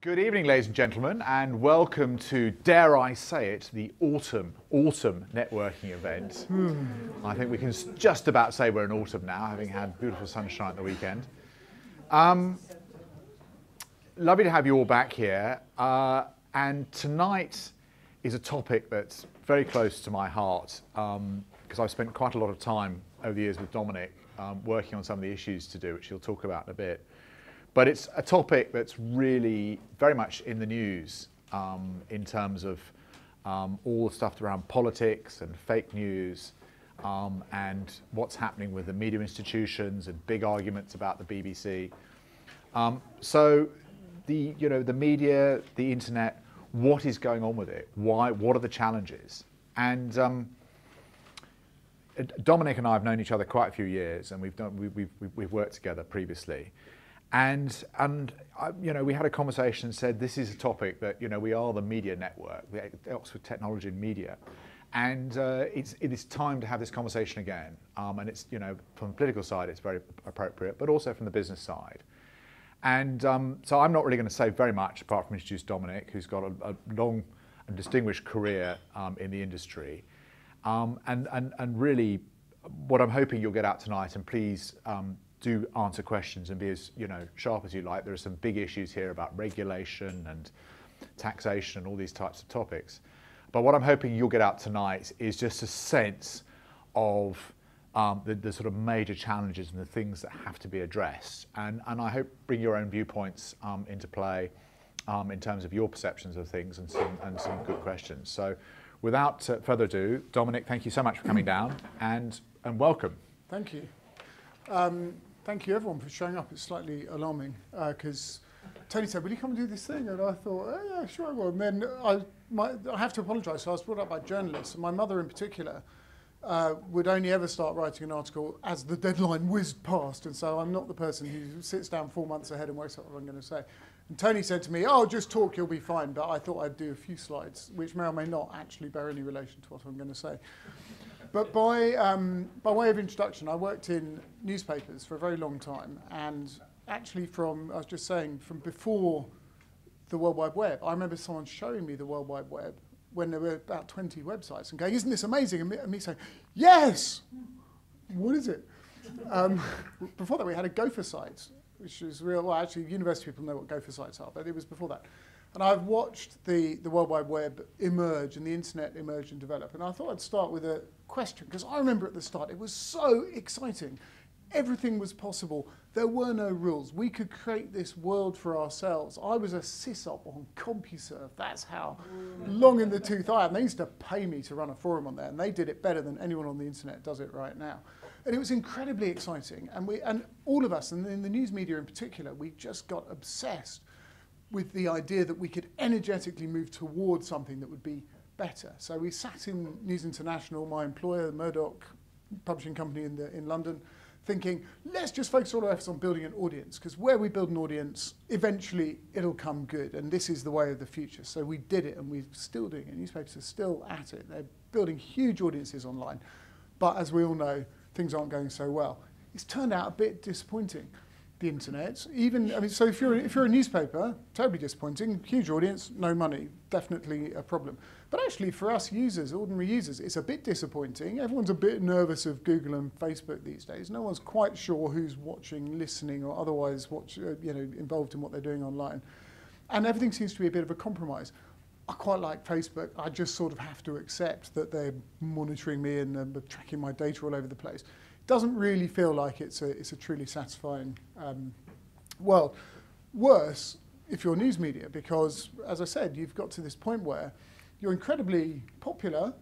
Good evening, ladies and gentlemen, and welcome to, dare I say it, the autumn networking event. I think we can just about say we're in autumn now, having had beautiful sunshine at the weekend. Lovely to have you all back here. And tonight is a topic that's very close to my heart because I've spent quite a lot of time over the years with Dominic working on some of the issues to do, which he'll talk about in a bit. But it's a topic that's really very much in the news in terms of all the stuff around politics and fake news and what's happening with the media institutions and big arguments about the BBC. So the media, the internet, what is going on with it? Why? What are the challenges? And Dominic and I have known each other quite a few years, and we've worked together previously. And we had a conversation and said this is a topic that we are the media network, the Oxford Technology and Media, and it is time to have this conversation again. And it's from the political side it's very appropriate, but also from the business side. And so I'm not really going to say very much apart from introduce Dominic, who's got a long and distinguished career in the industry, and really what I'm hoping you'll get out tonight, and please. Do answer questions and be as sharp as you like. There are some big issues here about regulation and taxation and all these types of topics. But what I'm hoping you'll get out tonight is just a sense of the sort of major challenges and the things that have to be addressed. And I hope bring your own viewpoints into play in terms of your perceptions of things and some good questions. So without further ado, Dominic, thank you so much for coming down and welcome. Thank you. Thank you everyone for showing up. It's slightly alarming because Tony said, will you come and do this thing? And I thought, oh yeah, sure I will. And then I have to apologise. So I was brought up by journalists, and my mother in particular would only ever start writing an article as the deadline whizzed past. And so I'm not the person who sits down 4 months ahead and works out what I'm going to say. And Tony said to me, oh, just talk, you'll be fine. But I thought I'd do a few slides, which may or may not actually bear any relation to what I'm going to say. But by way of introduction, I worked in newspapers for a very long time, and actually I was just saying, from before the World Wide Web, I remember someone showing me the World Wide Web when there were about 20 websites and going, isn't this amazing? And me saying, yes! What is it? Before that, we had a Gopher site, which is real. Well, actually, university people know what Gopher sites are, but it was before that. And I've watched the World Wide Web emerge and the internet emerge and develop. And I thought I'd start with a question, because I remember at the start it was so exciting. Everything was possible. There were no rules. We could create this world for ourselves. I was a sysop on CompuServe. That's how long in the tooth I am. They used to pay me to run a forum on there, and they did it better than anyone on the internet does it right now. And it was incredibly exciting. And all of us, and in the news media in particular, we just got obsessed with the idea that we could energetically move towards something that would be better. So we sat in News International, my employer, Murdoch publishing company in London, thinking, let's just focus all our efforts on building an audience, because where we build an audience, eventually it'll come good, and this is the way of the future. So we did it, and we're still doing it. Newspapers are still at it. They're building huge audiences online. But as we all know, things aren't going so well. It's turned out a bit disappointing. The internet, so if you're a newspaper, terribly disappointing, huge audience, no money, definitely a problem. But actually for us users, ordinary users, it's a bit disappointing. Everyone's a bit nervous of Google and Facebook these days. No one's quite sure who's watching, listening, or otherwise involved in what they're doing online. And everything seems to be a bit of a compromise. I quite like Facebook. I just sort of have to accept that they're monitoring me and tracking my data all over the place. Doesn't really feel like it's a truly satisfying world. Worse if you're news media, because, as I said, you've got to this point where you're incredibly popular.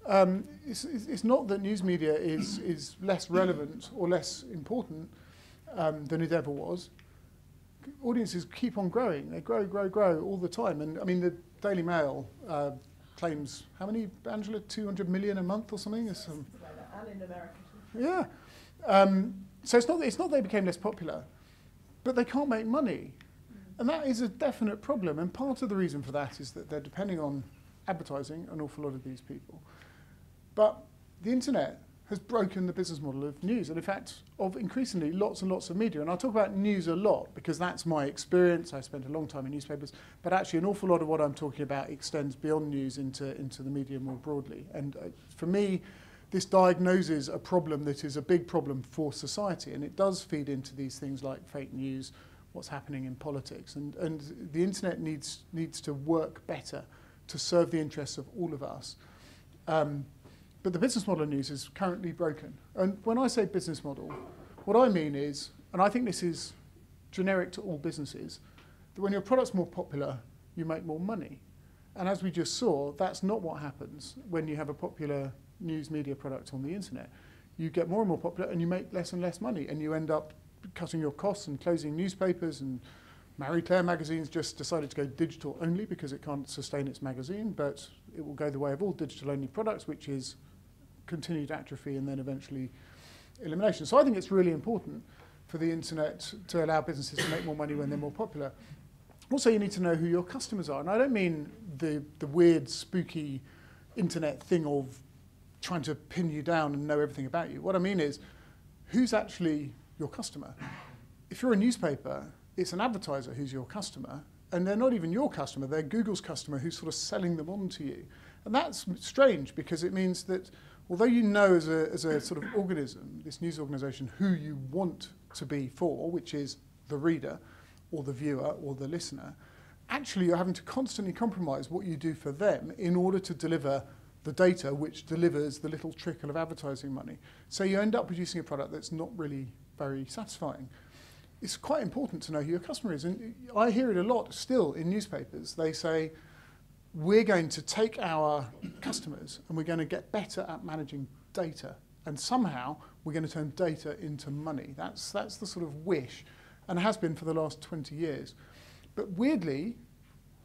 It's not that news media is less relevant or less important than it ever was. Audiences keep on growing. They grow all the time. And I mean, the Daily Mail claims, how many, Angela, 200 million a month or something? And in America. Yeah. So it's not they became less popular, but they can't make money. And that is a definite problem. And part of the reason for that is that they're depending on advertising, an awful lot of these people. But the internet has broken the business model of news, and in fact of increasingly lots and lots of media. And I talk about news a lot because that's my experience. I spent a long time in newspapers, but actually an awful lot of what I'm talking about extends beyond news into the media more broadly. And for me, this diagnoses a problem that is a big problem for society, and it does feed into these things like fake news, what's happening in politics, and the internet needs to work better to serve the interests of all of us. But the business model of news is currently broken. And when I say business model, what I mean is, and I think this is generic to all businesses, that when your product's more popular, you make more money. And as we just saw, that's not what happens when you have a popular news media product on the internet. You get more and more popular and you make less and less money, and you end up cutting your costs and closing newspapers, and Marie Claire magazine's just decided to go digital only because it can't sustain its magazine, but it will go the way of all digital only products, which is continued atrophy and then eventually elimination. So I think it's really important for the internet to allow businesses to make more money when they're more popular. Also, you need to know who your customers are. And I don't mean the weird, spooky internet thing of trying to pin you down and know everything about you. What I mean is, who's actually your customer? If you're a newspaper, it's an advertiser who's your customer, and they're not even your customer, they're Google's customer who's sort of selling them on to you. And that's strange because it means that although you know as a sort of organism, this news organization, who you want to be for, which is the reader or the viewer or the listener, actually you're having to constantly compromise what you do for them in order to deliver the data which delivers the little trickle of advertising money. So you end up producing a product that's not really very satisfying. It's quite important to know who your customer is. And I hear it a lot still in newspapers. They say, we're going to take our customers and we're going to get better at managing data. And somehow we're going to turn data into money. That's the sort of wish, and has been for the last 20 years. But weirdly,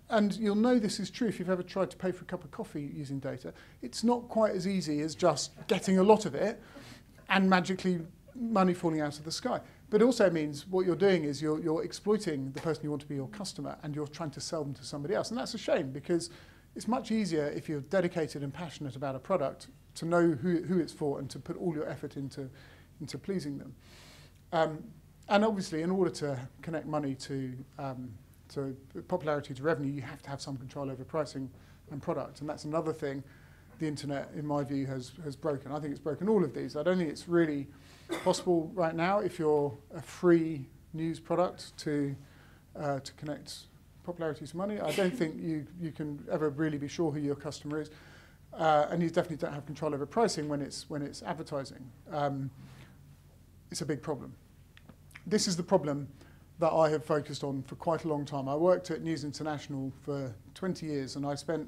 and you'll know this is true if you've ever tried to pay for a cup of coffee using data, it's not quite as easy as just getting a lot of it and magically money falling out of the sky. But it also means what you're doing is you're exploiting the person you want to be your customer, and you're trying to sell them to somebody else. And that's a shame, because it's much easier if you're dedicated and passionate about a product to know who it's for and to put all your effort into pleasing them. And obviously, in order to connect money to popularity to revenue, you have to have some control over pricing and product. And that's another thing the internet, in my view, has broken. I think it's broken all of these. I don't think it's really possible right now, if you're a free news product, to connect popularity to money. I don't think you can ever really be sure who your customer is, and you definitely don't have control over pricing when it's advertising. It's a big problem. This is the problem that I have focused on for quite a long time. I worked at News International for 20 years, and I spent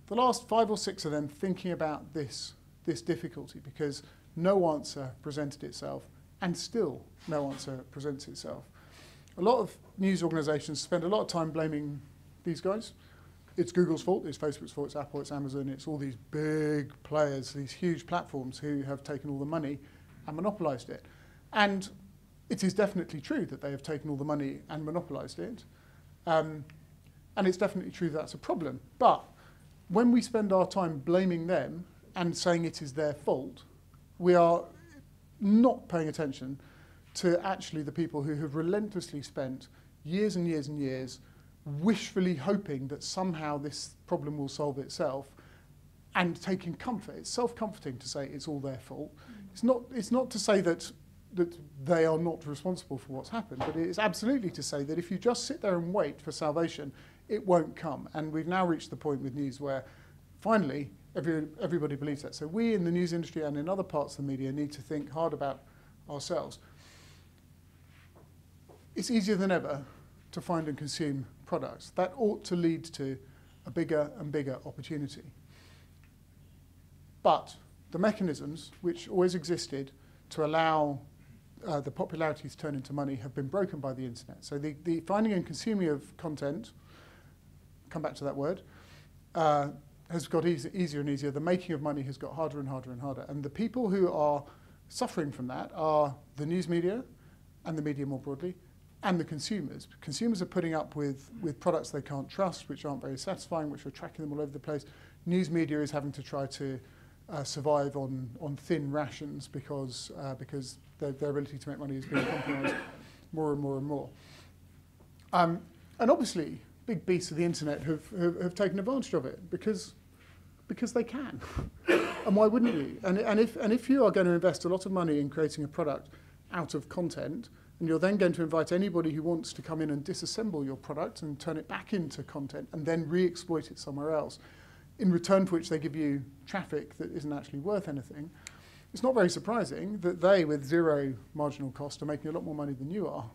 the last 5 or 6 of them thinking about this difficulty, because no answer presented itself, and still no answer presents itself. A lot of news organizations spend a lot of time blaming these guys. It's Google's fault, it's Facebook's fault, it's Apple, it's Amazon, it's all these big players, these huge platforms who have taken all the money and monopolized it. And it is definitely true that they have taken all the money and monopolized it. And it's definitely true that's a problem. But when we spend our time blaming them and saying it is their fault, we are not paying attention to actually the people who have relentlessly spent years and years and years wishfully hoping that somehow this problem will solve itself, and taking comfort. It's self-comforting to say it's all their fault. It's not to say that they are not responsible for what's happened, but it is absolutely to say that if you just sit there and wait for salvation, it won't come. And we've now reached the point with news where finally everybody believes that. So we in the news industry and in other parts of the media need to think hard about ourselves. It's easier than ever to find and consume products. That ought to lead to a bigger and bigger opportunity. But the mechanisms which always existed to allow the popularity to turn into money have been broken by the internet. So the finding and consuming of content, come back to that word, has got easier and easier. The making of money has got harder and harder and harder. And the people who are suffering from that are the news media and the media more broadly, and the consumers. Consumers are putting up with products they can't trust, which aren't very satisfying, which are tracking them all over the place. News media is having to try to survive on thin rations because their ability to make money is being compromised more and more and more. And obviously, big beasts of the internet have taken advantage of it because they can. And why wouldn't you? And if you are going to invest a lot of money in creating a product out of content, and you're then going to invite anybody who wants to come in and disassemble your product and turn it back into content and then re-exploit it somewhere else, in return for which they give you traffic that isn't actually worth anything, it's not very surprising that they, with zero marginal cost, are making a lot more money than you are.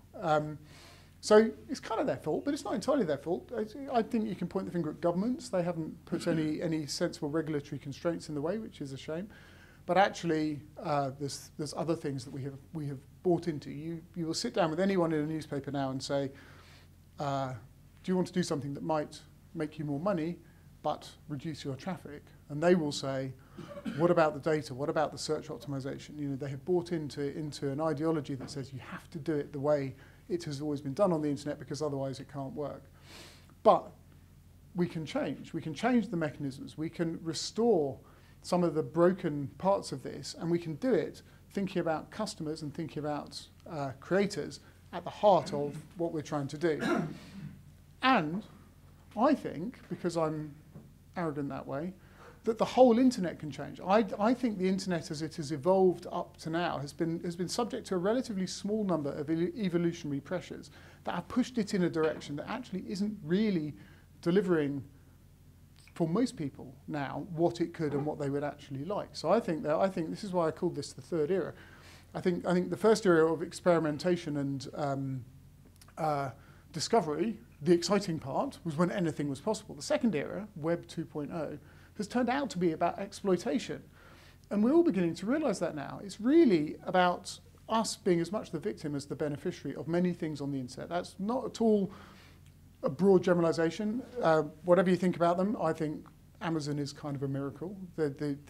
So it's kind of their fault, but it's not entirely their fault. I think you can point the finger at governments. They haven't put any sensible regulatory constraints in the way, which is a shame. But actually, there's other things that we have bought into. You will sit down with anyone in a newspaper now and say, do you want to do something that might make you more money, but reduce your traffic? And they will say, what about the data? What about the search optimization? You know, they have bought into an ideology that says you have to do it the way it has always been done on the internet because otherwise it can't work. But we can change. We can change the mechanisms. We can restore some of the broken parts of this, and we can do it thinking about customers and thinking about creators at the heart of what we're trying to do. And I think, because I'm arrogant that way, that the whole internet can change. I think the internet as it has evolved up to now has been subject to a relatively small number of evolutionary pressures that have pushed it in a direction that actually isn't really delivering for most people now what it could and what they would actually like. So I think this is why I called this the third era. I think the first era of experimentation and discovery, the exciting part, was when anything was possible. The second era, Web 2.0, has turned out to be about exploitation. And we're all beginning to realize that now. It's really about us being as much the victim as the beneficiary of many things on the internet. That's not at all a broad generalization. Whatever you think about them, I think Amazon is kind of a miracle.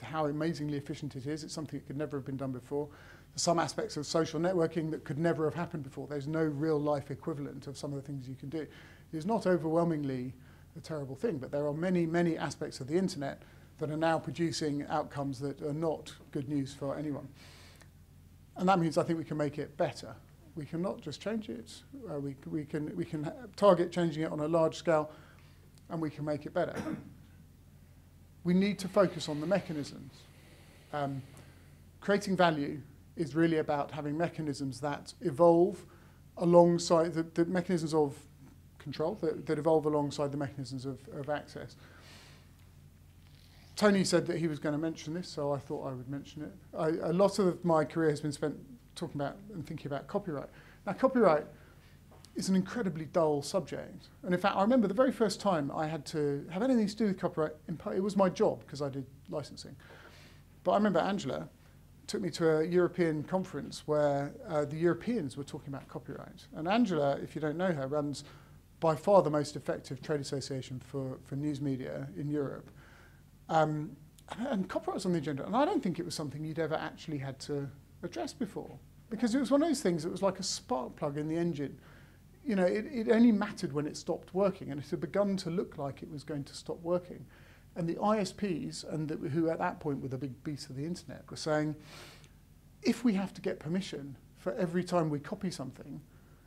How amazingly efficient it is. It's something that could never have been done before. There's some aspects of social networking that could never have happened before. There's no real life equivalent of some of the things you can do. It's not overwhelmingly a terrible thing, but there are many, many aspects of the internet that are now producing outcomes that are not good news for anyone. And that means I think we can make it better. We can not just change it, we can target changing it on a large scale, and we can make it better. We need to focus on the mechanisms. Creating value is really about having mechanisms that evolve alongside the mechanisms of control that evolve alongside the mechanisms of access. Tony said that he was going to mention this, so I thought I would mention it. A lot of my career has been spent talking about and thinking about copyright. Now, copyright is an incredibly dull subject. And in fact, I remember the very first time I had to have anything to do with copyright, it was my job because I did licensing. But I remember Angela took me to a European conference where the Europeans were talking about copyright. And Angela, if you don't know her, runs by far the most effective trade association for news media in Europe. And copyright was on the agenda. And I don't think it was something you'd ever actually had to address before. Because it was one of those things that was like a spark plug in the engine. You know, it only mattered when it stopped working, and it had begun to look like it was going to stop working. And the ISPs, who at that point were the big beasts of the internet, were saying, if we have to get permission for every time we copy something,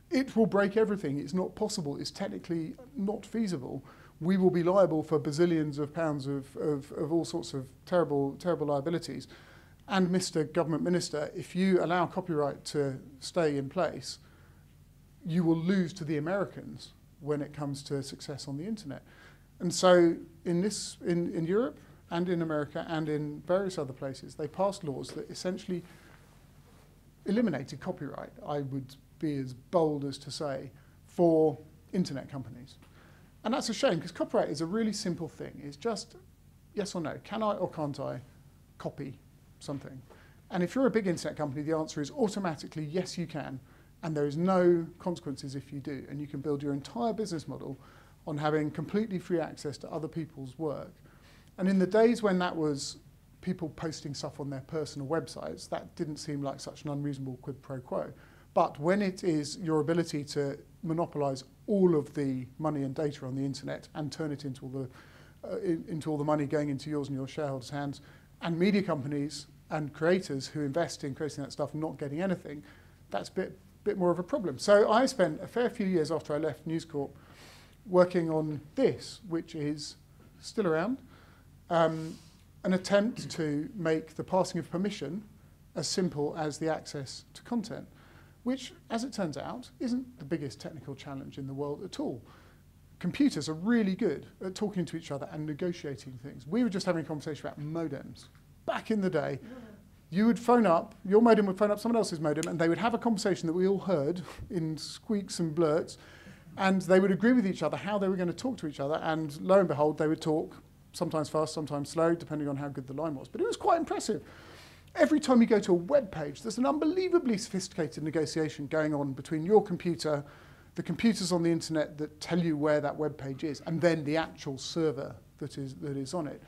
it will break everything. It's not possible. It's technically not feasible. We will be liable for bazillions of pounds of all sorts of terrible liabilities. And Mr. Government Minister, if you allow copyright to stay in place, you will lose to the Americans when it comes to success on the internet. And so in Europe and in America and in various other places, they passed laws that essentially eliminated copyright, I would be as bold as to say, for internet companies. And that's a shame, because copyright is a really simple thing. It's just yes or no. Can I or can't I copy something? And if you're a big internet company, the answer is automatically yes, you can. And there is no consequences if you do. And you can build your entire business model on having completely free access to other people's work. And in the days when that was people posting stuff on their personal websites, that didn't seem like such an unreasonable quid pro quo. But when it is your ability to monopolize all of the money and data on the internet and turn it into all the money going into yours and your shareholders' hands, and media companies and creators who invest in creating that stuff and not getting anything, that's a bit more of a problem. So I spent a fair few years after I left News Corp working on this, which is still around, an attempt to make the passing of permission as simple as the access to content, which, as it turns out, isn't the biggest technical challenge in the world at all. Computers are really good at talking to each other and negotiating things. We were just having a conversation about modems. Back in the day, you would phone up, your modem would phone up someone else's modem, and they would have a conversation that we all heard in squeaks and blurts, and they would agree with each other how they were going to talk to each other, and lo and behold, they would talk, sometimes fast, sometimes slow, depending on how good the line was. But it was quite impressive. Every time you go to a web page, there's an unbelievably sophisticated negotiation going on between your computer, the computers on the internet that tell you where that web page is, and then the actual server that is on it.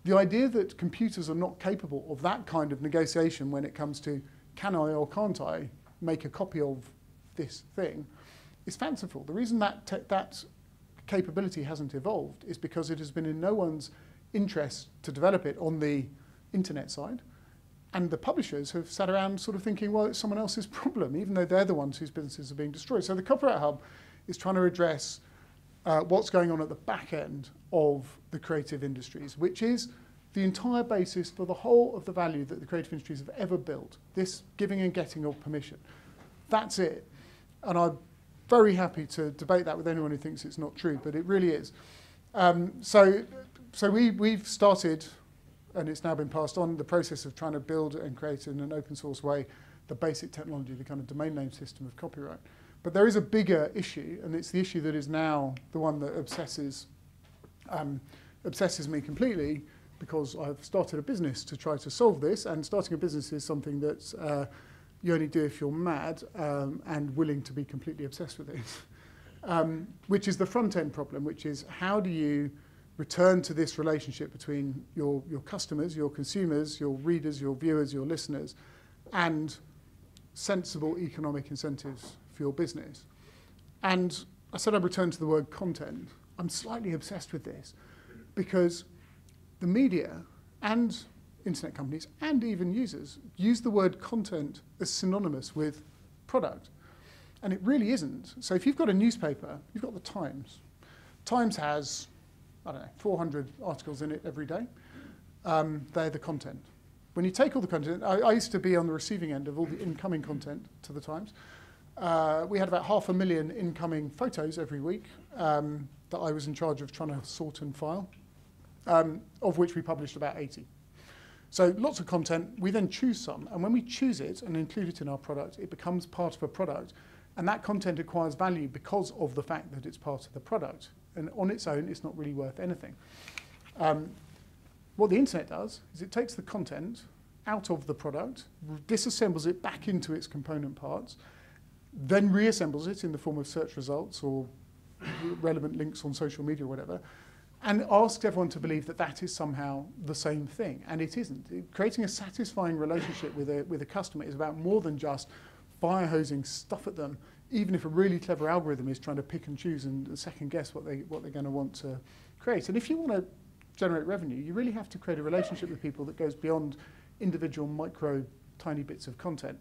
The idea that computers are not capable of that kind of negotiation when it comes to can I or can't I make a copy of this thing is fanciful. The reason that capability hasn't evolved is because it has been in no one's interest to develop it on the internet side. And the publishers have sat around sort of thinking, well, it's someone else's problem, even though they're the ones whose businesses are being destroyed. So the Copyright Hub is trying to address what's going on at the back end of the creative industries, which is the entire basis for the whole of the value that the creative industries have ever built, this giving and getting of permission. That's it. And I'm very happy to debate that with anyone who thinks it's not true, but it really is. So we've started, and it's now been passed on, the process of trying to build and create in an open source way the basic technology, the kind of domain name system of copyright. But there is a bigger issue, and it's the issue that is now the one that obsesses me completely, because I've started a business to try to solve this, and starting a business is something that you only do if you're mad and willing to be completely obsessed with it, which is the front-end problem, which is how do you return to this relationship between your customers, your consumers, your readers, your viewers, your listeners, and sensible economic incentives for your business. And I said I'd return to the word content. I'm slightly obsessed with this because the media and internet companies and even users use the word content as synonymous with product. And it really isn't. So if you've got a newspaper, you've got the Times. Times has, I don't know, 400 articles in it every day. They're the content. When you take all the content, I used to be on the receiving end of all the incoming content to the Times. We had about 500,000 incoming photos every week that I was in charge of trying to sort and file, of which we published about 80. So lots of content, we then choose some, and when we choose it and include it in our product, it becomes part of a product, and that content acquires value because of the fact that it's part of the product, and on its own, it's not really worth anything. What the internet does is it takes the content out of the product, disassembles it back into its component parts, then reassembles it in the form of search results or relevant links on social media or whatever, and asks everyone to believe that that is somehow the same thing, and it isn't. Creating a satisfying relationship with a customer is about more than just fire hosing stuff at them, even if a really clever algorithm is trying to pick and choose and second guess what they're going to want to create. And if you want to generate revenue, you really have to create a relationship with people that goes beyond individual micro tiny bits of content.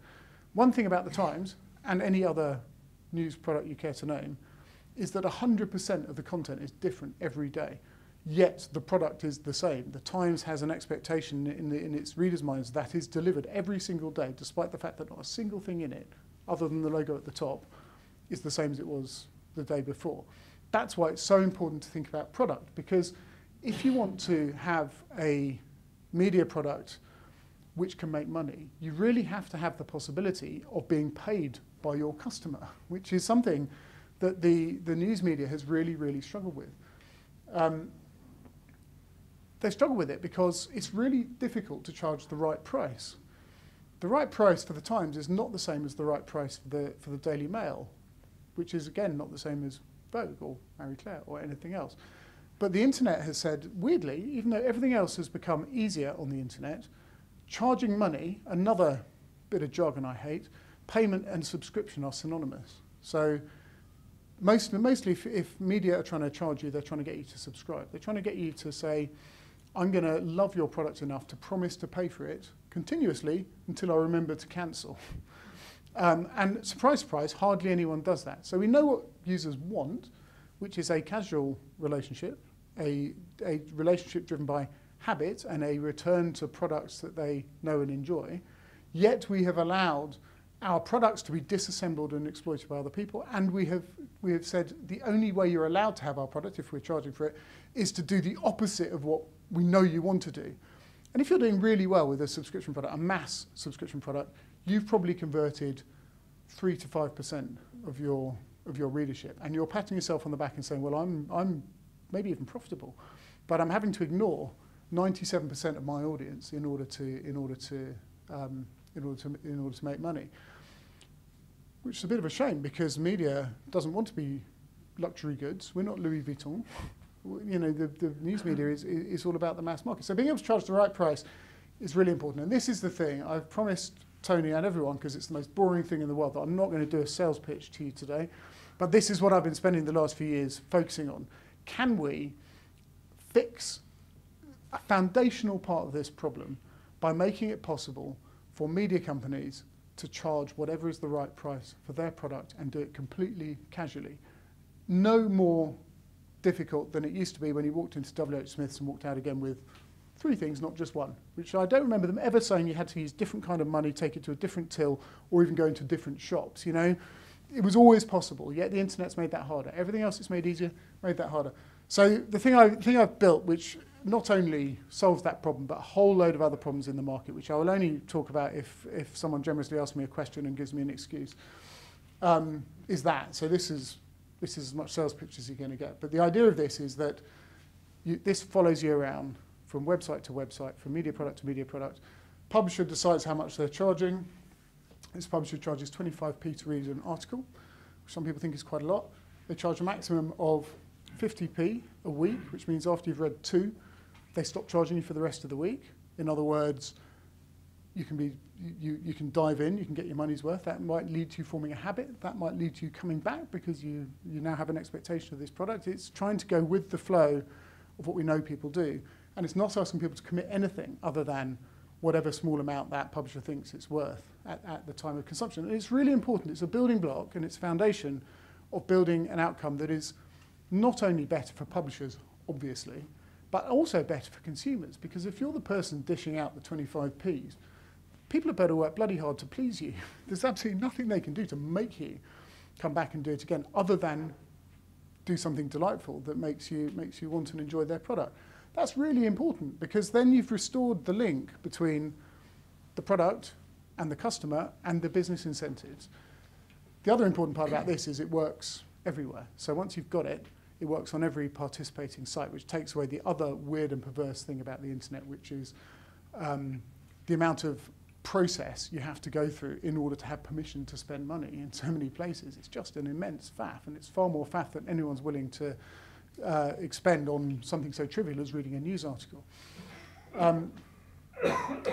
One thing about the Times and any other news product you care to name is that 100% of the content is different every day, yet the product is the same. The Times has an expectation in its readers' minds that is delivered every single day, despite the fact that not a single thing in it, other than the logo at the top, is the same as it was the day before. That's why it's so important to think about product, because if you want to have a media product which can make money, you really have to have the possibility of being paid by your customer, which is something that the news media has really, really struggled with. They struggle with it because it's really difficult to charge the right price. The right price for the Times is not the same as the right price for the Daily Mail, which is, again, not the same as Vogue or Marie Claire or anything else. But the internet has said, weirdly, even though everything else has become easier on the internet, charging money, another bit of jargon I hate, payment and subscription are synonymous. So mostly if media are trying to charge you, they're trying to get you to subscribe. They're trying to get you to say, I'm going to love your product enough to promise to pay for it continuously until I remember to cancel. And surprise, surprise, hardly anyone does that. So we know what users want, which is a casual relationship, a relationship driven by habit and a return to products that they know and enjoy. Yet we have allowed our products to be disassembled and exploited by other people, and we have said the only way you're allowed to have our product, if we're charging for it, is to do the opposite of what we know you want to do. And if you're doing really well with a subscription product, a mass subscription product, you've probably converted 3 to 5% of your readership, and you're patting yourself on the back and saying, well, I'm maybe even profitable, but I'm having to ignore 97% of my audience in order to make money, which is a bit of a shame because media doesn't want to be luxury goods. We're not Louis Vuitton. You know, the news media is all about the mass market. So being able to charge the right price is really important. And this is the thing I've promised Tony and everyone, because it's the most boring thing in the world, that I'm not going to do a sales pitch to you today. But this is what I've been spending the last few years focusing on. Can we fix a foundational part of this problem by making it possible for media companies to charge whatever is the right price for their product and do it completely casually? No more difficult than it used to be when you walked into WH Smith's and walked out again with 3 things, not just one, which I don't remember them ever saying you had to use different kind of money, take it to a different till, or even go into different shops, you know. It was always possible, yet the internet's made that harder. Everything else that's made easier, made that harder. So the thing I've built, which not only solves that problem, but a whole load of other problems in the market, which I will only talk about if someone generously asks me a question and gives me an excuse, is that. So this is as much sales pitch as you're going to get. But the idea of this is that this follows you around from website to website, from media product to media product. Publisher decides how much they're charging. This publisher charges 25p to read an article, which some people think is quite a lot. They charge a maximum of 50p a week, which means after you've read 2, they stop charging you for the rest of the week. In other words, you can dive in, you can get your money's worth. That might lead to you forming a habit. That might lead to you coming back because you now have an expectation of this product. It's trying to go with the flow of what we know people do. And it's not asking people to commit anything other than whatever small amount that publisher thinks it's worth at the time of consumption. And it's really important. It's a building block and it's a foundation of building an outcome that is not only better for publishers, obviously, but also better for consumers. Because if you're the person dishing out the 25p's, people had better work bloody hard to please you. There's absolutely nothing they can do to make you come back and do it again, other than do something delightful that makes you want and enjoy their product. That's really important, because then you've restored the link between the product and the customer and the business incentives. The other important part about this is it works everywhere. So once you've got it, it works on every participating site, which takes away the other weird and perverse thing about the internet, which is the amount of process you have to go through in order to have permission to spend money in so many places. It's just an immense faff, and it's far more faff than anyone's willing to expend on something so trivial as reading a news article.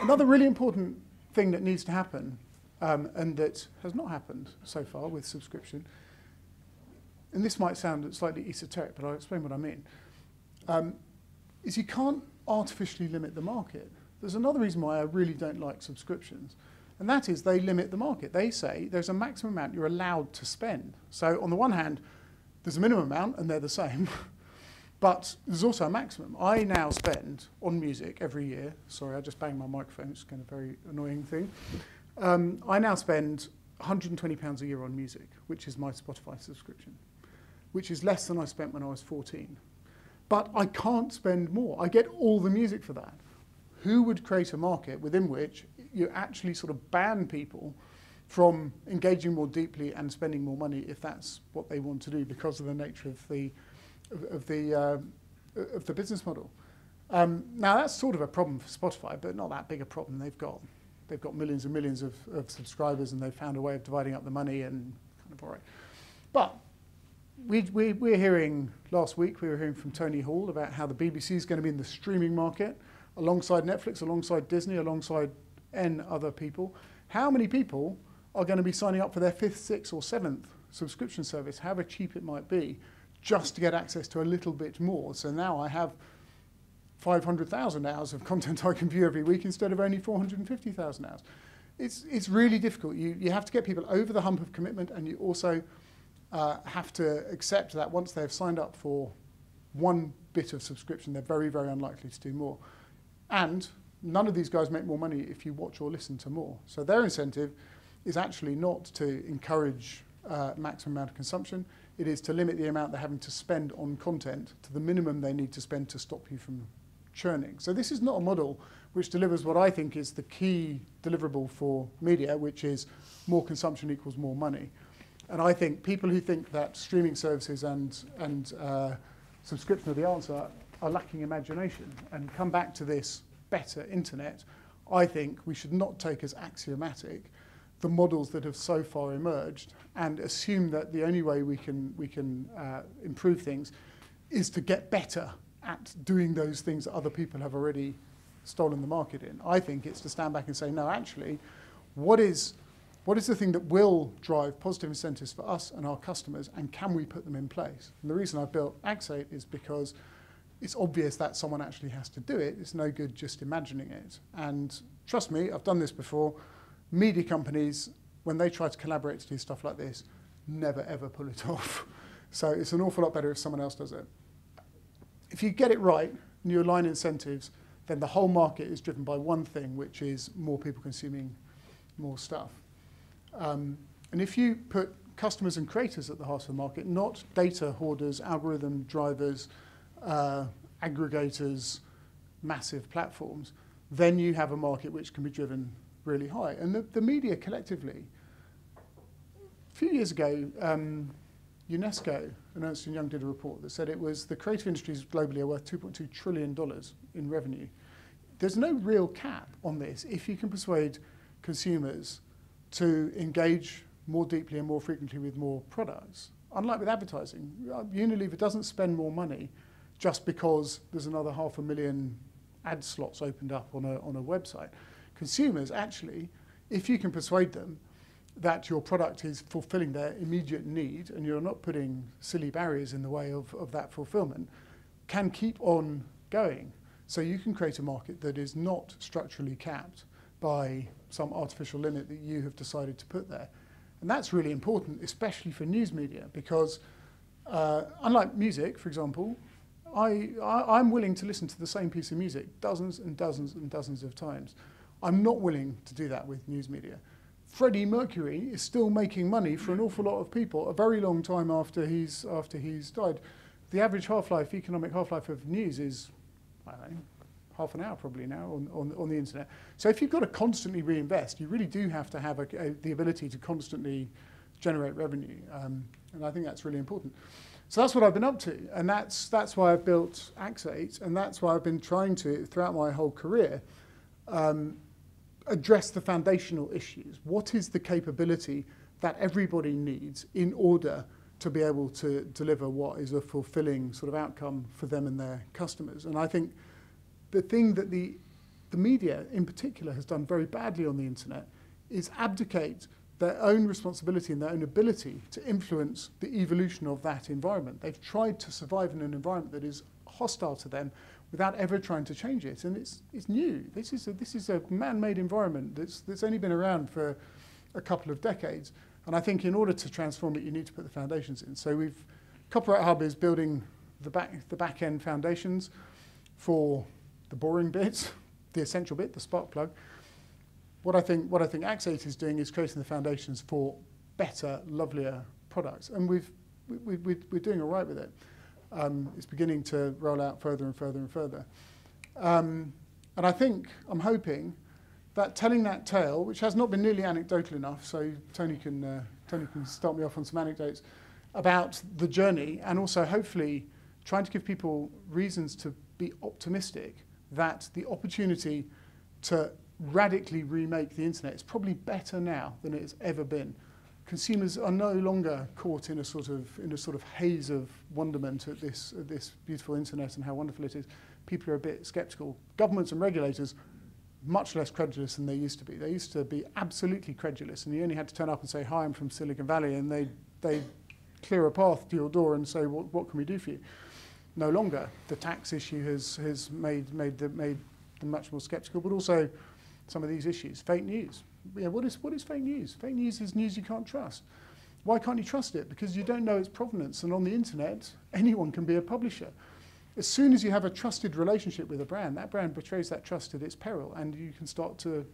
Another really important thing that needs to happen, and that has not happened so far with subscription, and this might sound slightly esoteric, but I'll explain what I mean, is you can't artificially limit the market. There's another reason why I really don't like subscriptions, and that is they limit the market. They say there's a maximum amount you're allowed to spend. So on the one hand, there's a minimum amount, and they're the same, but there's also a maximum. I now spend on music every year, sorry, I just banged my microphone, it's kind of a very annoying thing. I now spend £120 a year on music, which is my Spotify subscription, which is less than I spent when I was 14. But I can't spend more. I get all the music for that. Who would create a market within which you actually sort of ban people from engaging more deeply and spending more money if that's what they want to do because of the nature of the business model? Now that's sort of a problem for Spotify, but not that big a problem. They've got millions and millions of subscribers, and they've found a way of dividing up the money and kind of all right. But we're hearing, last week we were hearing from Tony Hall about how the BBC is going to be in the streaming market alongside Netflix, alongside Disney, alongside N other people. How many people are going to be signing up for their 5th, 6th or 7th subscription service, however cheap it might be, just to get access to a little bit more? So now I have 500,000 hours of content I can view every week instead of only 450,000 hours. It's really difficult. You have to get people over the hump of commitment, and you also have to accept that once they've signed up for one bit of subscription, they're very, very unlikely to do more. And none of these guys make more money if you watch or listen to more. So their incentive is actually not to encourage maximum amount of consumption. It is to limit the amount they're having to spend on content to the minimum they need to spend to stop you from churning. So this is not a model which delivers what I think is the key deliverable for media, which is more consumption equals more money. And I think people who think that streaming services and subscription are the answer are lacking imagination and come back to this better internet. I think we should not take as axiomatic the models that have so far emerged and assume that the only way we can improve things is to get better at doing those things that other people have already stolen the market in. I think it's to stand back and say, no, actually, what is the thing that will drive positive incentives for us and our customers, and can we put them in place? And the reason I built Axate is because it's obvious that someone actually has to do it. It's no good just imagining it. And trust me, I've done this before. Media companies, when they try to collaborate to do stuff like this, never ever pull it off. So it's an awful lot better if someone else does it. If you get it right and you align incentives, then the whole market is driven by one thing, which is more people consuming more stuff. And if you put customers and creators at the heart of the market, not data hoarders, algorithm drivers, aggregators, massive platforms, then you have a market which can be driven really high. And the media collectively, a few years ago, UNESCO and Ernst & Young did a report that said it was the creative industries globally are worth $2.2 trillion in revenue. There's no real cap on this if you can persuade consumers to engage more deeply and more frequently with more products. Unlike with advertising, Unilever doesn't spend more money just because there's another 500,000 ad slots opened up on a website. Consumers actually, if you can persuade them that your product is fulfilling their immediate need and you're not putting silly barriers in the way of that fulfillment, can keep on going. So you can create a market that is not structurally capped by some artificial limit that you have decided to put there. And that's really important, especially for news media, because unlike music, for example, I'm willing to listen to the same piece of music dozens and dozens and dozens of times. I'm not willing to do that with news media. Freddie Mercury is still making money for an awful lot of people a very long time after he's died. The average half-life, economic half-life of news is, I don't know, half an hour probably now on the internet. So if you've got to constantly reinvest, you really do have to have the ability to constantly generate revenue. And I think that's really important. So that's what I've been up to. And that's why I've built Axate. And that's why I've been trying to, throughout my whole career, address the foundational issues. What is the capability that everybody needs in order to be able to deliver what is a fulfilling sort of outcome for them and their customers? And I think the thing that the media in particular has done very badly on the internet is abdicate their own responsibility and their own ability to influence the evolution of that environment. They've tried to survive in an environment that is hostile to them without ever trying to change it. And it's new. This is a man-made environment that's only been around for a couple of decades. And I think in order to transform it, you need to put the foundations in. So Copyright Hub is building the back-end foundations for the boring bits, the essential bit, the spark plug. What I think Axate is doing is creating the foundations for better, lovelier products. And we're doing all right with it. It's beginning to roll out further and further and further. And I think, I'm hoping, that telling that tale, which has not been nearly anecdotal enough, so Tony can start me off on some anecdotes, about the journey, and also hopefully trying to give people reasons to be optimistic that the opportunity to radically remake the internet is probably better now than it has ever been. Consumers are no longer caught in a sort of haze of wonderment at this beautiful internet and how wonderful it is. People are a bit sceptical. Governments and regulators, much less credulous than they used to be. They used to be absolutely credulous, and you only had to turn up and say, "Hi, I'm from Silicon Valley," and they clear a path to your door and say, "What can we do for you?" no longer. The tax issue has made them much more sceptical, but also some of these issues. Fake news. Yeah, what is fake news? Fake news is news you can't trust. Why can't you trust it? Because you don't know its provenance, and on the internet, anyone can be a publisher. As soon as you have a trusted relationship with a brand, that brand betrays that trust at its peril, and you can start to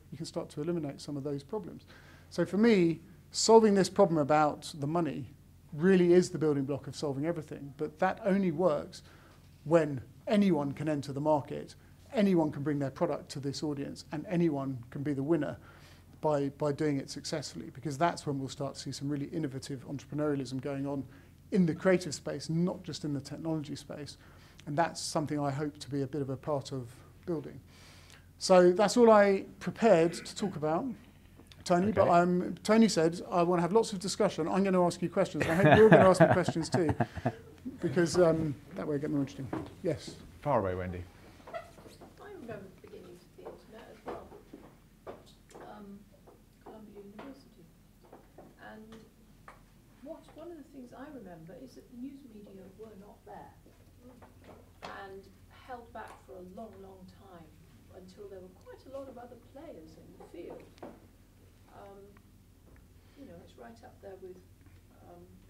eliminate some of those problems. So for me, solving this problem about the money really is the building block of solving everything. But that only works when anyone can enter the market, anyone can bring their product to this audience, and anyone can be the winner by doing it successfully, because that's when we'll start to see some really innovative entrepreneurialism going on in the creative space, not just in the technology space. And that's something I hope to be a bit of a part of building. So that's all I prepared to talk about, Tony. Okay. But Tony said, I want to have lots of discussion. I'm going to ask you questions. I hope you're going to ask me questions too, because that way I get more interesting. Yes? Far away, Wendy. I remember the beginnings of the internet as well. Columbia University. And one of the things I remember is that the news media were not there and held back for a long, long time until there were quite a lot of other players in the field. You know, it's right up there with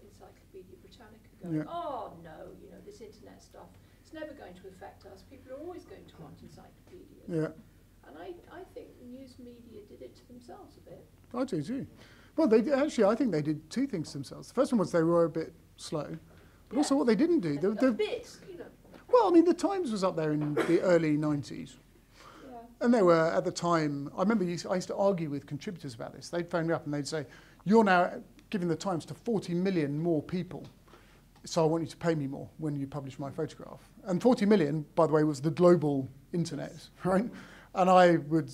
Encyclopedia Britannica going, oh no, you know, this internet stuff, it's never going to affect us. People are always going to want encyclopedias. Yeah. And I think the news media did it to themselves a bit. I do too. Well, I think they did two things to themselves. The first one was they were a bit slow, but also what they didn't do. A bit, you know. Well, I mean, the Times was up there in the early 90s. Yeah. And they were, at the time, I remember I used to argue with contributors about this. They'd phone me up and they'd say, you're now giving the Times to 40 million more people, so I want you to pay me more when you publish my photograph. And 40 million, by the way, was the global internet, right? And I would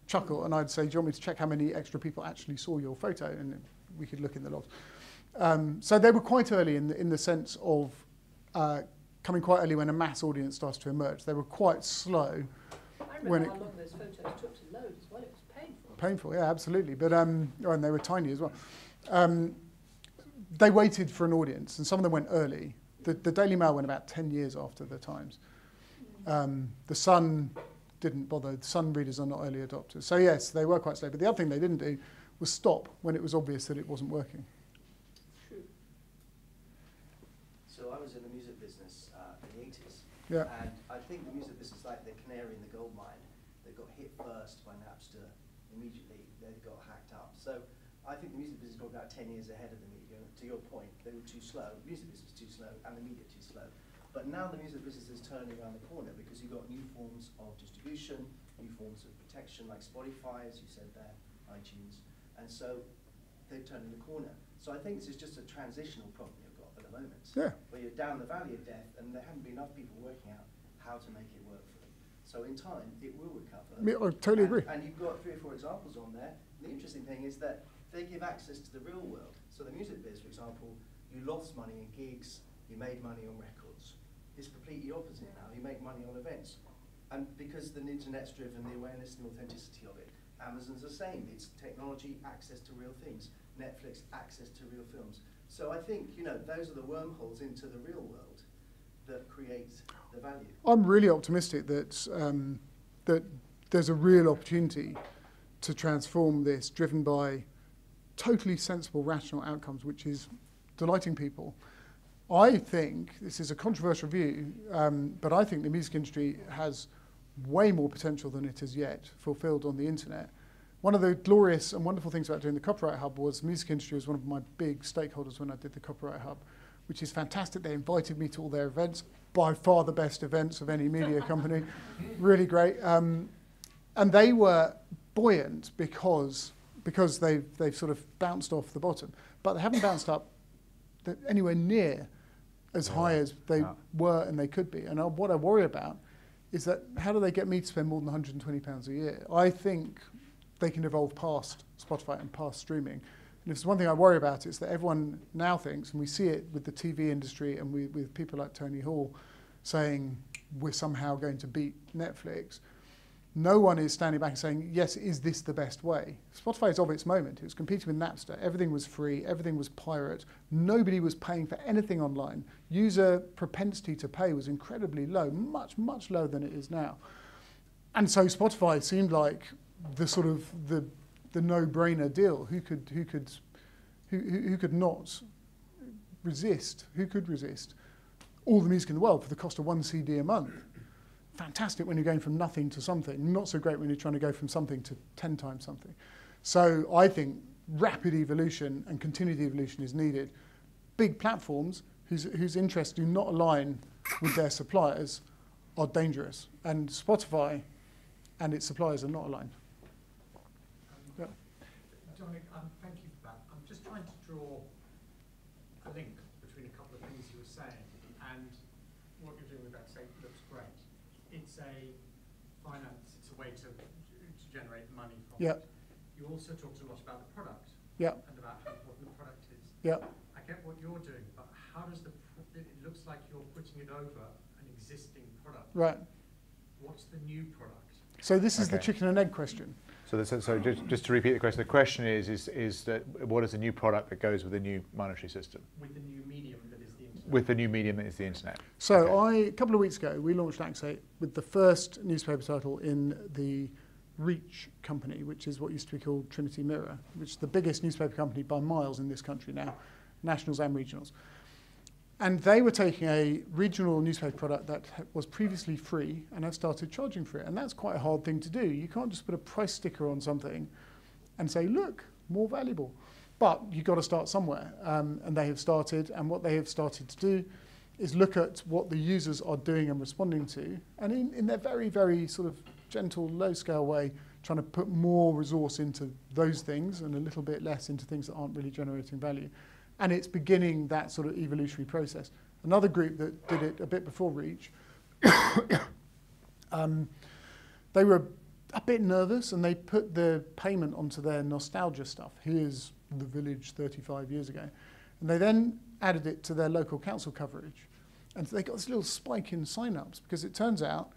chuckle and I'd say, do you want me to check how many extra people actually saw your photo? And we could look in the logs. So they were quite early in the sense of coming quite early when a mass audience starts to emerge. They were quite slow. I remember how long those photos took to load as well. It was painful. Painful, yeah, absolutely. But and they were tiny as well. They waited for an audience, and some of them went early. The Daily Mail went about 10 years after the Times. The Sun didn't bother. The Sun readers are not early adopters. So yes, they were quite slow. But the other thing they didn't do was stop when it was obvious that it wasn't working. True. So I was in the music business in the 80s. Yeah. And I think the music business is like the canary in the gold mine. They got hit first by Napster. Immediately, they got hacked up. So I think the music business got about 10 years ahead of the media. To your point, they were too slow. The music business was too slow, and the media too slow. But now the music business is turning around the corner because you've got new forms of distribution, new forms of protection, like Spotify, as you said there, iTunes. And so they're turning the corner. So I think this is just a transitional problem you've got at the moment, where you're down the valley of death, and there haven't been enough people working out how to make it work for them. So in time, it will recover. I totally agree. And you've got 3 or 4 examples on there. The interesting thing is that they give access to the real world. So the music biz, for example, you lost money in gigs, you made money on records. It's completely opposite now. You make money on events. And because the internet's driven the awareness and authenticity of it, Amazon's the same. It's technology, access to real things. Netflix, access to real films. So I think, you know, those are the wormholes into the real world that create the value. I'm really optimistic that that there's a real opportunity to transform this, driven by totally sensible, rational outcomes, which is delighting people. I think, this is a controversial view, but I think the music industry has way more potential than it has yet fulfilled on the internet. One of the glorious and wonderful things about doing the Copyright Hub was the music industry was one of my big stakeholders when I did the Copyright Hub, which is fantastic. They invited me to all their events, by far the best events of any media company, really great. And they were buoyant because they've sort of bounced off the bottom, but they haven't bounced up anywhere near as high as they were and they could be. And what I worry about is that how do they get me to spend more than £120 a year? I think they can evolve past Spotify and past streaming. And if there's one thing I worry about, it's that everyone now thinks, and we see it with the TV industry and with people like Tony Hall saying we're somehow going to beat Netflix. No one is standing back and saying, yes, is this the best way? Spotify is of its moment. It was competing with Napster. Everything was free. Everything was pirate. Nobody was paying for anything online. User propensity to pay was incredibly low, much, much lower than it is now. And so Spotify seemed like the sort of the no-brainer deal. Who could not resist? Who could resist all the music in the world for the cost of one CD a month? Fantastic when you're going from nothing to something. Not so great when you're trying to go from something to 10 times something. So I think rapid evolution and continued evolution is needed. Big platforms whose interests do not align with their suppliers are dangerous. And Spotify and its suppliers are not aligned. Yeah. Dominic, thank you for that. I'm just trying to draw a link between a couple of things you were saying and what you're doing with Axate looks great. It's a finance, it's a way to generate money from it. You also talked a lot about the product and about how important the product is. I get what you're doing, but how does it looks like you're putting it over an existing product. Right. What's the new product? So this is the chicken and egg question. So just to repeat the question is that what is the new product that goes with the new monetary system? With the new medium that is the internet. With the new medium that is the internet. So a couple of weeks ago, we launched Axate with the first newspaper title in the Reach company, which is what used to be called Trinity Mirror, which is the biggest newspaper company by miles in this country now, nationals and regionals. And they were taking a regional newspaper product that was previously free and have started charging for it. And that's quite a hard thing to do. You can't just put a price sticker on something and say, look, more valuable. But you've got to start somewhere. And they have started. And what they have started to do is look at what the users are doing and responding to. And in their very, very sort of gentle, low-scale way, trying to put more resource into those things and a little bit less into things that aren't really generating value. And it's beginning that sort of evolutionary process. Another group that did it a bit before Reach, they were a bit nervous and they put the payment onto their nostalgia stuff. Here's the village 35 years ago. And they then added it to their local council coverage. And so they got this little spike in sign-ups because it turns out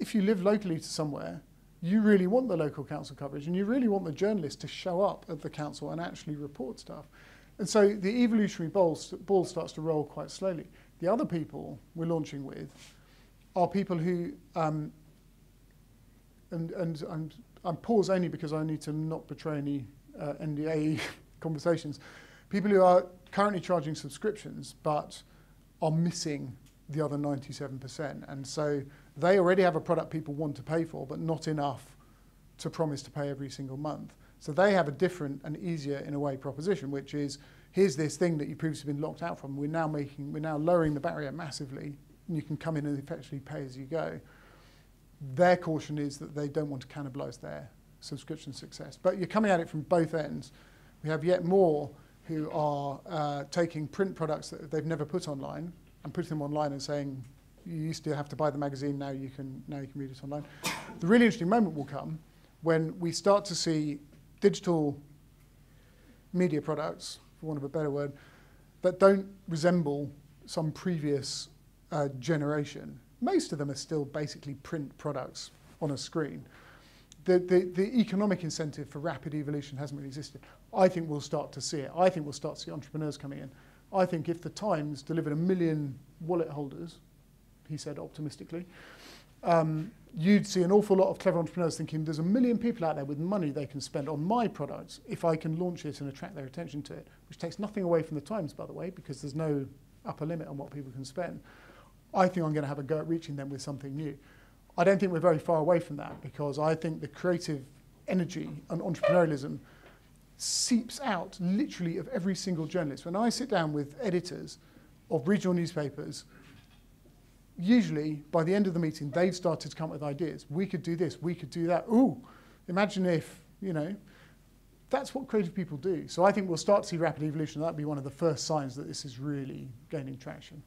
if you live locally to somewhere, you really want the local council coverage and you really want the journalist to show up at the council and actually report stuff. And so the evolutionary ball starts to roll quite slowly. The other people we're launching with are people who, and I'm pause only because I need to not betray any NDA conversations, people who are currently charging subscriptions but are missing the other 97%. And so they already have a product people want to pay for, but not enough to promise to pay every single month. So they have a different and easier, in a way, proposition, which is, here's this thing that you've previously been locked out from. We're now lowering the barrier massively, and you can come in and effectively pay as you go. Their caution is that they don't want to cannibalize their subscription success. But you're coming at it from both ends. We have yet more who are taking print products that they've never put online and putting them online and saying, you used to have to buy the magazine, now you can read it online. The really interesting moment will come when we start to see digital media products, for want of a better word, that don't resemble some previous generation. Most of them are still basically print products on a screen. The economic incentive for rapid evolution hasn't really existed. I think we'll start to see it. I think we'll start to see entrepreneurs coming in. I think if the Times delivered 1 million wallet holders, he said optimistically, you'd see an awful lot of clever entrepreneurs thinking there's 1 million people out there with money they can spend on my products if I can launch it and attract their attention to it, which takes nothing away from the Times, by the way, because there's no upper limit on what people can spend. I think I'm going to have a go at reaching them with something new. I don't think we're very far away from that because I think the creative energy and entrepreneurialism seeps out literally of every single journalist. When I sit down with editors of regional newspapers, usually, by the end of the meeting, they've started to come up with ideas. We could do this, we could do that. Ooh, imagine if, that's what creative people do. So I think we'll start to see rapid evolution. That'll be one of the first signs that this is really gaining traction.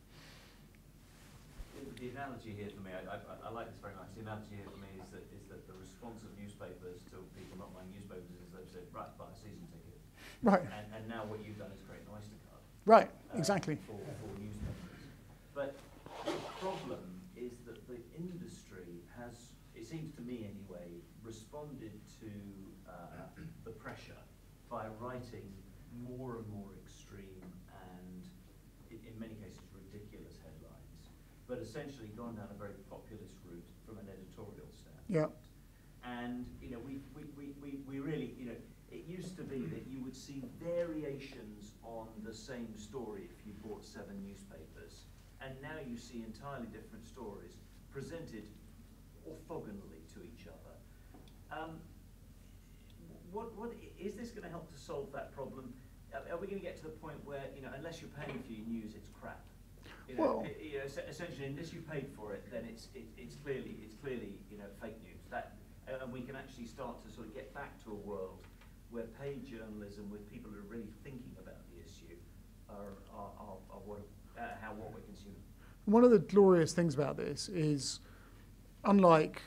The analogy here for me, I like this very much. The analogy here for me is that the response of newspapers to people not buying newspapers is they've said, right, buy a season ticket. Right. And now what you've done is create an Oyster card. Right, exactly. For newspapers. But the problem is that the industry has, it seems to me anyway, responded to the pressure by writing more and more extreme and, in many cases, ridiculous headlines, but essentially gone down a very populist route from an editorial standpoint. Yeah. And we really, it used to be that you would see variations on the same story if you bought 7 newspapers, and now you see entirely different stories presented orthogonally to each other. What is this going to help to solve that problem? Are we going to get to the point where, unless you're paying for your news, it's crap? Well, essentially, unless you paid for it, then it's clearly fake news. And we can actually start to sort of get back to a world where paid journalism, with people who are really thinking about the issue, are what we're consuming. one of the glorious things about this is, unlike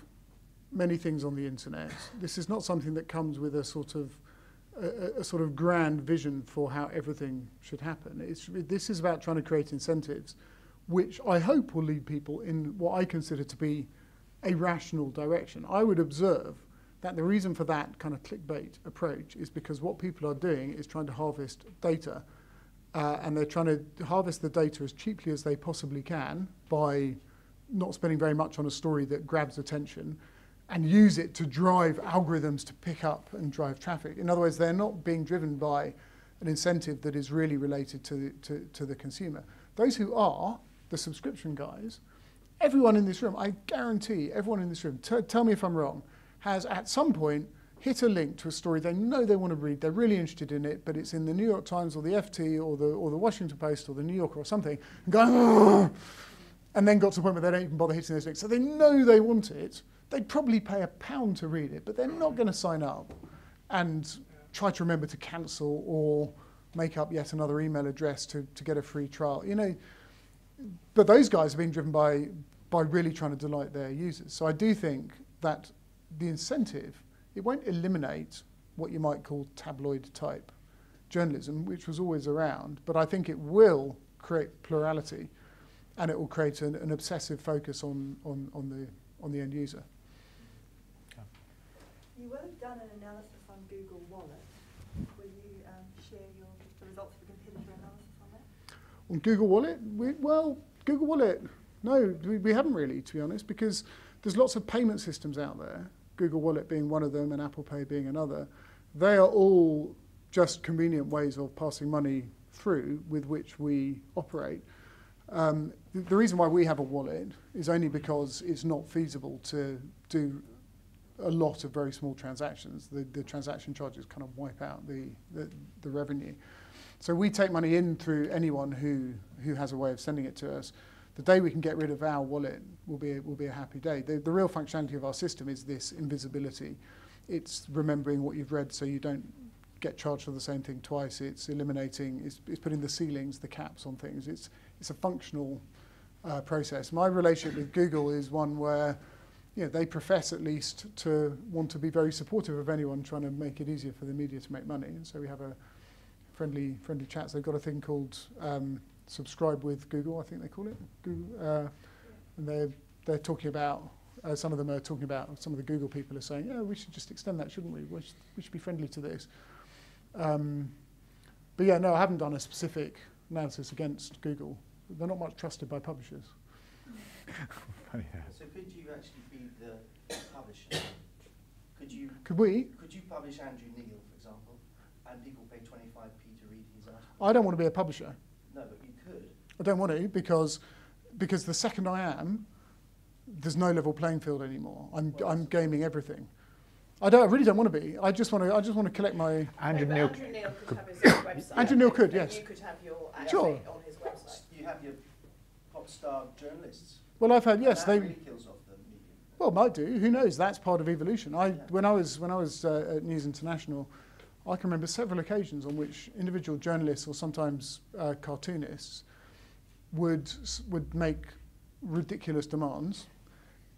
many things on the internet, this is not something that comes with a sort of grand vision for how everything should happen. This is about trying to create incentives, which I hope will lead people in what I consider to be a rational direction. I would observe that the reason for that kind of clickbait approach is because what people are doing is trying to harvest data, and they're trying to harvest the data as cheaply as they possibly can by not spending very much on a story that grabs attention, and use it to drive algorithms to pick up and drive traffic. In other words, they're not being driven by an incentive that is really related to the consumer. Those who are, the subscription guys, everyone in this room, I guarantee everyone in this room, tell me if I'm wrong, has at some point hit a link to a story they know they want to read, they're really interested in it, but it's in the New York Times or the FT or the Washington Post or the New Yorker or something, and going, and then got to the point where they don't even bother hitting those links. So they know they want it. They'd probably pay £1 to read it, but they're not going to sign up and try to remember to cancel or make up yet another email address to get a free trial. But those guys are being driven by really trying to delight their users. So I do think that the incentive, it won't eliminate what you might call tabloid type journalism, which was always around, but I think it will create plurality, and it will create an obsessive focus on the end user. You will have done an analysis on Google Wallet. Will you share the results of the competitor analysis on that? On Google Wallet? Google Wallet, no, we haven't really, to be honest, because there's lots of payment systems out there, Google Wallet being one of them and Apple Pay being another. They are all just convenient ways of passing money through with which we operate. The reason why we have a wallet is only because it's not feasible to do a lot of very small transactions. The transaction charges kind of wipe out the revenue. So we take money in through anyone who has a way of sending it to us. The day we can get rid of our wallet will be a happy day. The real functionality of our system is this invisibility. It's remembering what you've read so you don't get charged for the same thing twice. It's eliminating, it's putting the ceilings, the caps on things. It's a functional process. My relationship with Google is one where they profess at least to want to be very supportive of anyone trying to make it easier for the media to make money. And so we have a friendly chats. They've got a thing called Subscribe with Google, I think they call it. Google, and they're talking about, some of them are talking about, some of the Google people are saying, we should just extend that, shouldn't we? We should be friendly to this. But yeah, no, I haven't done a specific analysis against Google. They're not much trusted by publishers. So could you actually be the publisher? Could we? Could you publish Andrew Neil, for example, and people pay 25p to read his article? I don't want to be a publisher. No, but you could. I don't want to because the second I am, there's no level playing field anymore. I'm gaming everything. I really don't want to be. I just want to collect my. Andrew Neil could have his own website. Andrew Neil could, yes. You could have your Sure. on his website. You have your pop star journalists. Well, I've had That really kills off the medium. Well, might do. Who knows? That's part of evolution. When I was at News International, I can remember several occasions on which individual journalists or sometimes cartoonists would make ridiculous demands,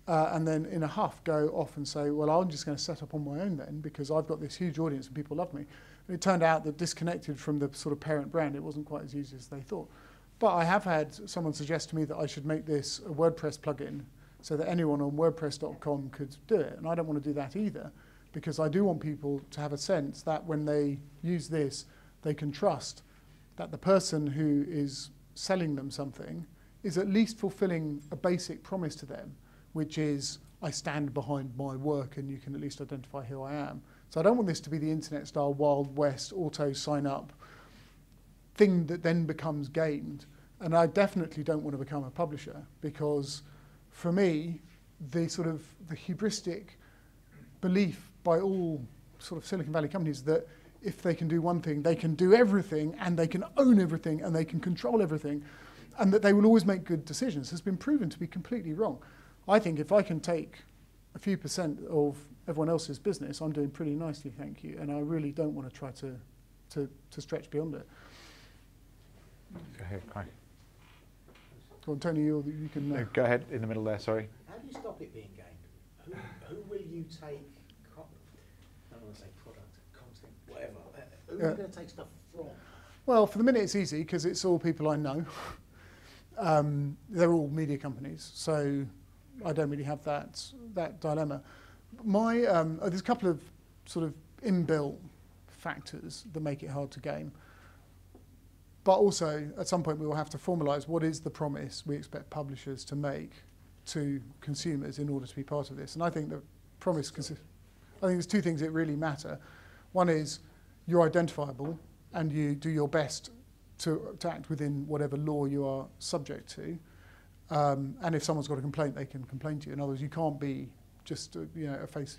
and then in a huff go off and say, well, I'm just going to set up on my own then because I've got this huge audience and people love me. And it turned out that disconnected from the sort of parent brand, it wasn't quite as easy as they thought. But I have had someone suggest to me that I should make this a WordPress plugin so that anyone on WordPress.com could do it. And I don't want to do that either, because I do want people to have a sense that when they use this, they can trust that the person who is selling them something is at least fulfilling a basic promise to them, which is, I stand behind my work and you can at least identify who I am. So I don't want this to be the internet-style Wild West auto sign-up thing that then becomes gamed. And I definitely don't want to become a publisher, because for me, the hubristic belief by all sort of Silicon Valley companies that if they can do one thing, they can do everything, and they can own everything, and they can control everything, and that they will always make good decisions has been proven to be completely wrong. I think if I can take a few % of everyone else's business, I'm doing pretty nicely, thank you, and I really don't want to try to stretch beyond it. Go ahead, Kai. Go on, Tony, you can... No, go ahead, in the middle there, sorry. How do you stop it being gamed? Who will you take, I don't want to say product, content, whatever, who are you going to take stuff from? Well, for the minute it's easy, because it's all people I know. They're all media companies, so I don't really have that dilemma. There's a couple of sort of inbuilt factors that make it hard to game. But also, at some point, we will have to formalise what is the promise we expect publishers to make to consumers in order to be part of this. And I think the promise consists... I think there's two things that really matter. One is you're identifiable and you do your best to act within whatever law you are subject to. And if someone's got a complaint, they can complain to you. In other words, you can't be just a face...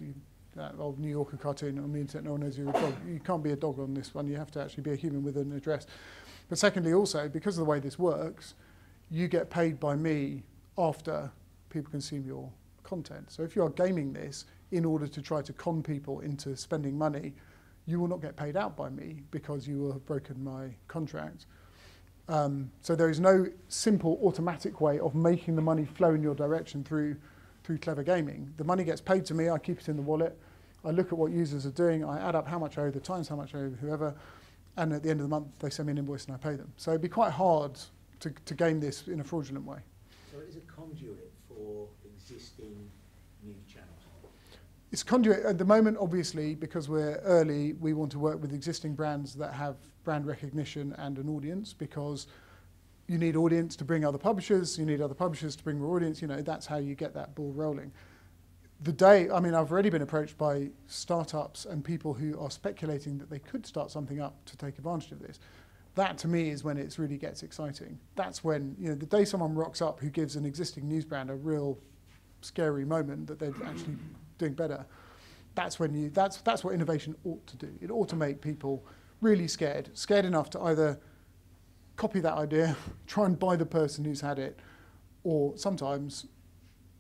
that old New Yorker cartoon on the internet, no one knows you're a dog. You can't be a dog on this one. You have to actually be a human with an address. But secondly, also, because of the way this works, you get paid by me after people consume your content. So if you are gaming this in order to try to con people into spending money, you will not get paid out by me because you will have broken my contract. So there is no simple automatic way of making the money flow in your direction through clever gaming. The money gets paid to me, I keep it in the wallet, I look at what users are doing, I add up how much I owe the Times, how much I owe whoever, and at the end of the month they send me an invoice and I pay them. So it'd be quite hard to game this in a fraudulent way. So it is a conduit for existing news channels? It's conduit at the moment, obviously, because we're early, we want to work with existing brands that have brand recognition and an audience, because you need audience to bring other publishers, you need other publishers to bring more audience, that's how you get that ball rolling. I've already been approached by startups and people who are speculating that they could start something up to take advantage of this. That, to me, is when it really gets exciting. That's when, the day someone rocks up who gives an existing news brand a real scary moment that they're actually doing better, that's what innovation ought to do. It ought to make people really scared enough to either copy that idea, try and buy the person who's had it, or sometimes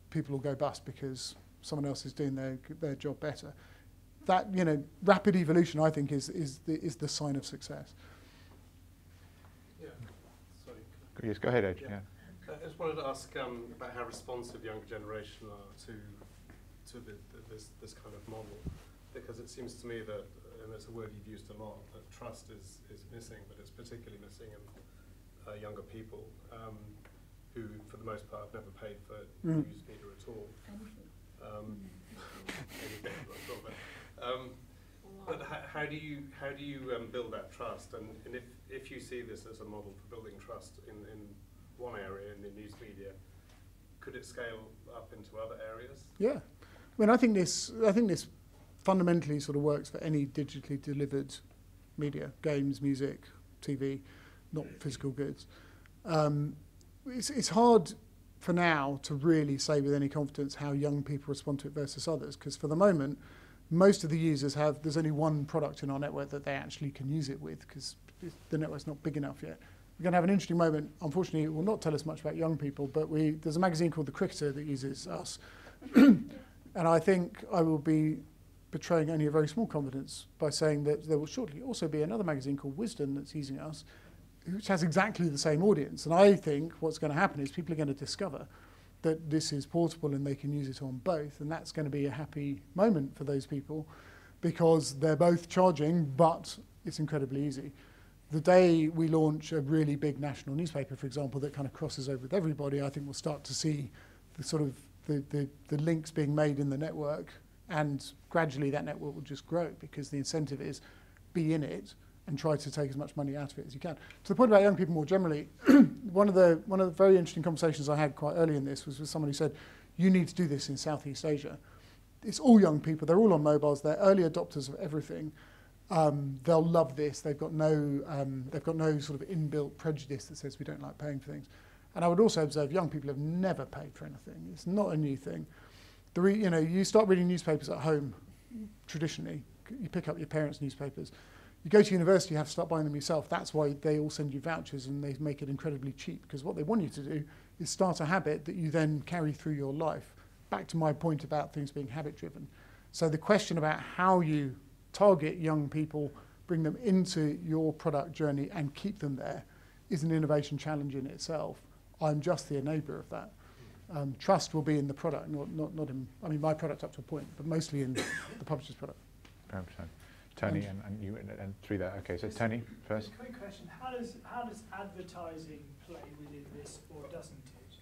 people will go bust because someone else is doing their job better. That, rapid evolution, I think, is the sign of success. Yeah, sorry. Yes, go ahead, Ed. Yeah. I just wanted to ask about how responsive younger generation are to this kind of model, because it seems to me that, and it's a word you've used a lot, that trust is missing, but it's particularly missing in younger people who, for the most part, have never paid for news media at all. But how do you build that trust? And if you see this as a model for building trust in one area in the news media, could it scale up into other areas? Yeah, I think this fundamentally sort of works for any digitally delivered media, games, music, TV, not physical goods. It's hard for now to really say with any confidence how young people respond to it versus others, because for the moment, most of the users there's only one product in our network that they actually can use it with, because the network's not big enough yet. We're going to have an interesting moment. Unfortunately, it will not tell us much about young people, but there's a magazine called The Cricketer that uses us. And I think I will be betraying only a very small confidence by saying that there will shortly also be another magazine called Wisdom that's using us, which has exactly the same audience. And I think what's going to happen is people are going to discover that this is portable and they can use it on both, and that's going to be a happy moment for those people because they're both charging, but it's incredibly easy. The day we launch a really big national newspaper, for example, that kind of crosses over with everybody, I think we'll start to see the sort of the links being made in the network, and gradually that network will just grow because the incentive is be in it and try to take as much money out of it as you can. To the point about young people more generally, one of the very interesting conversations I had quite early in this was with someone who said, you need to do this in Southeast Asia. It's all young people, they're all on mobiles, they're early adopters of everything. They'll love this. They've got no sort of inbuilt prejudice that says we don't like paying for things. And I would also observe young people have never paid for anything. It's not a new thing. You start reading newspapers at home traditionally. You pick up your parents' newspapers. You go to university, you have to start buying them yourself. That's why they all send you vouchers and they make it incredibly cheap, because what they want you to do is start a habit that you then carry through your life. Back to my point about things being habit-driven. So the question about how you target young people, bring them into your product journey and keep them there is an innovation challenge in itself. I'm just the enabler of that. Trust will be in the product, not in, I mean, my product up to a point, but mostly in the publisher's product. 100%. Tony, and you, and through that. Okay, so Tony first. Quick question: How does advertising play within this, or doesn't it?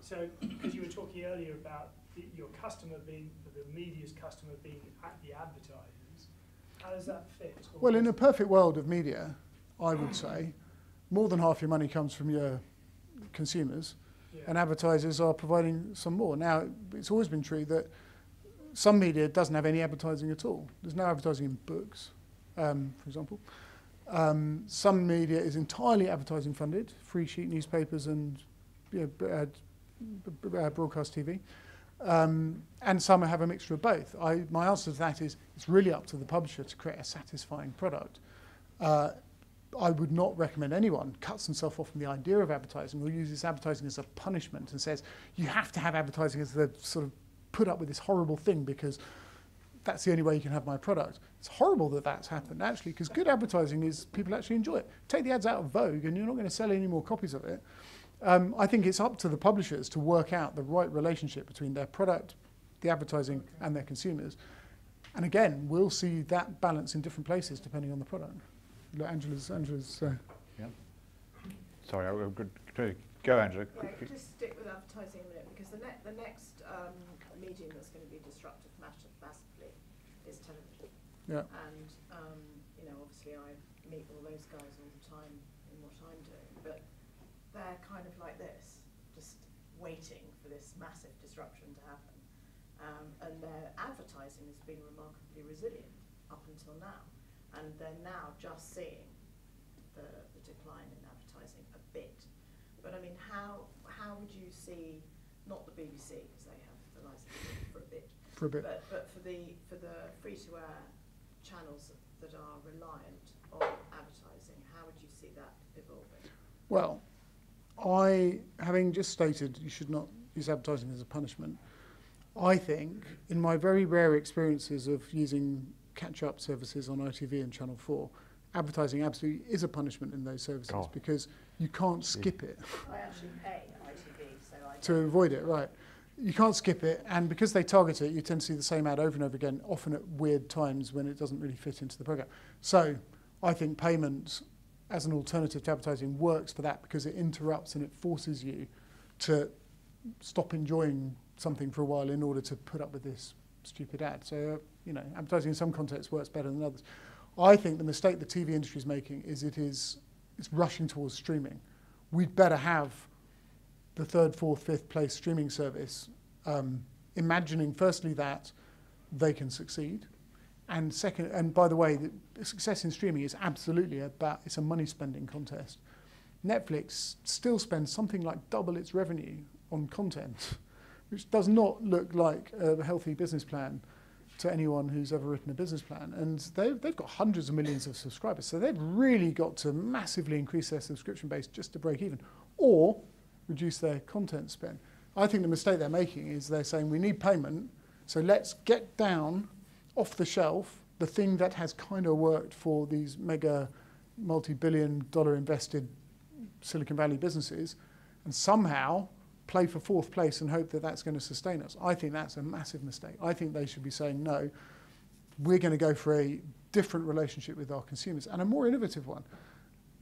So, because you were talking earlier about your customer being the media's customer being at the advertisers, how does that fit? Well, in a perfect world of media, I would say more than half your money comes from your consumers, and advertisers are providing some more. Now, it's always been true that some media doesn't have any advertising at all. There's no advertising in books, for example. Some media is entirely advertising funded, free sheet newspapers and broadcast TV. And some have a mixture of both. My answer to that is it's really up to the publisher to create a satisfying product. I would not recommend anyone cuts themselves off from the idea of advertising or uses advertising as a punishment and says, you have to have advertising as the sort of put up with this horrible thing because that's the only way you can have my product. It's horrible that that's happened, actually, because good advertising is people actually enjoy it. Take the ads out of Vogue and you're not going to sell any more copies of it. I think it's up to the publishers to work out the right relationship between their product, the advertising, and their consumers. And again, we'll see that balance in different places depending on the product. Look, Angela's Yeah. Sorry, I'm going to go, Angela. Yeah, just stick with advertising a minute, because the next medium that's going to be disrupted massively is television. Yeah. And obviously I meet all those guys all the time in what I'm doing, but they're kind of like this, just waiting for this massive disruption to happen. And their advertising has been remarkably resilient up until now. And they're now just seeing the decline in advertising a bit. But I mean, how would you see, not the BBC, because they have the license for a bit, but for the free-to-air channels that are reliant on advertising, how would you see that evolving? Well, having just stated you should not use advertising as a punishment, I think in my very rare experiences of using catch-up services on ITV and Channel 4, advertising absolutely is a punishment in those services because you can't skip it. I actually pay ITV, so I to avoid it, right. You can't skip it, and because they target it, you tend to see the same ad over and over again, often at weird times when it doesn't really fit into the programme. So I think payment as an alternative to advertising works for that because it interrupts and it forces you to stop enjoying something for a while in order to put up with this stupid ad. So, advertising in some contexts works better than others. I think the mistake the TV industry is making is it's rushing towards streaming. We'd better have the third, fourth, fifth place streaming service, imagining firstly that they can succeed, and second, and by the way, the success in streaming is absolutely it's a money spending contest. Netflix still spends something like double its revenue on content, which does not look like a healthy business plan to anyone who's ever written a business plan. And they've got hundreds of millions of subscribers, so they've really got to massively increase their subscription base just to break even, or reduce their content spend. I think the mistake they're making is they're saying we need payment, so let's get down off the shelf the thing that has kind of worked for these mega multi-billion-dollar invested Silicon Valley businesses and somehow play for fourth place and hope that that's going to sustain us. I think that's a massive mistake. I think they should be saying, no, we're going to go for a different relationship with our consumers and a more innovative one.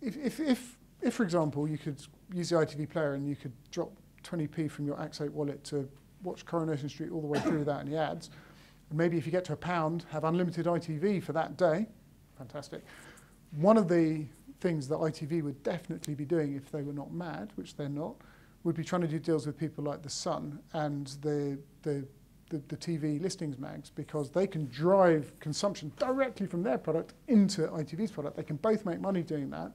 If for example, you could use the ITV player and you could drop 20p from your Axate wallet to watch Coronation Street all the way through without any ads. And maybe if you get to £1, have unlimited ITV for that day. Fantastic. One of the things that ITV would definitely be doing if they were not mad, which they're not, would be trying to do deals with people like The Sun and the TV listings mags, because they can drive consumption directly from their product into ITV's product. They can both make money doing that.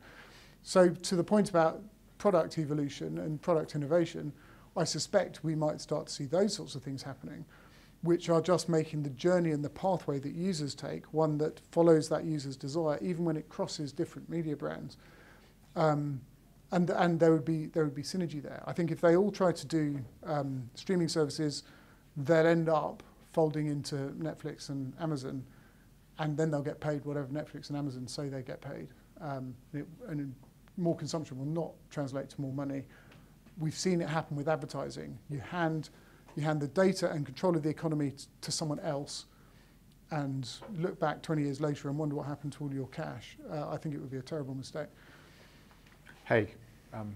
So to the point about product evolution and product innovation, I suspect we might start to see those sorts of things happening, which are just making the journey and the pathway that users take one that follows that user's desire, even when it crosses different media brands. And there would be synergy there. I think if they all try to do streaming services, they'll end up folding into Netflix and Amazon, and then they'll get paid whatever Netflix and Amazon say they get paid. And more consumption will not translate to more money. We've seen it happen with advertising. You hand the data and control of the economy to someone else and look back 20 years later and wonder what happened to all your cash. I think it would be a terrible mistake. Hey. Yes. Are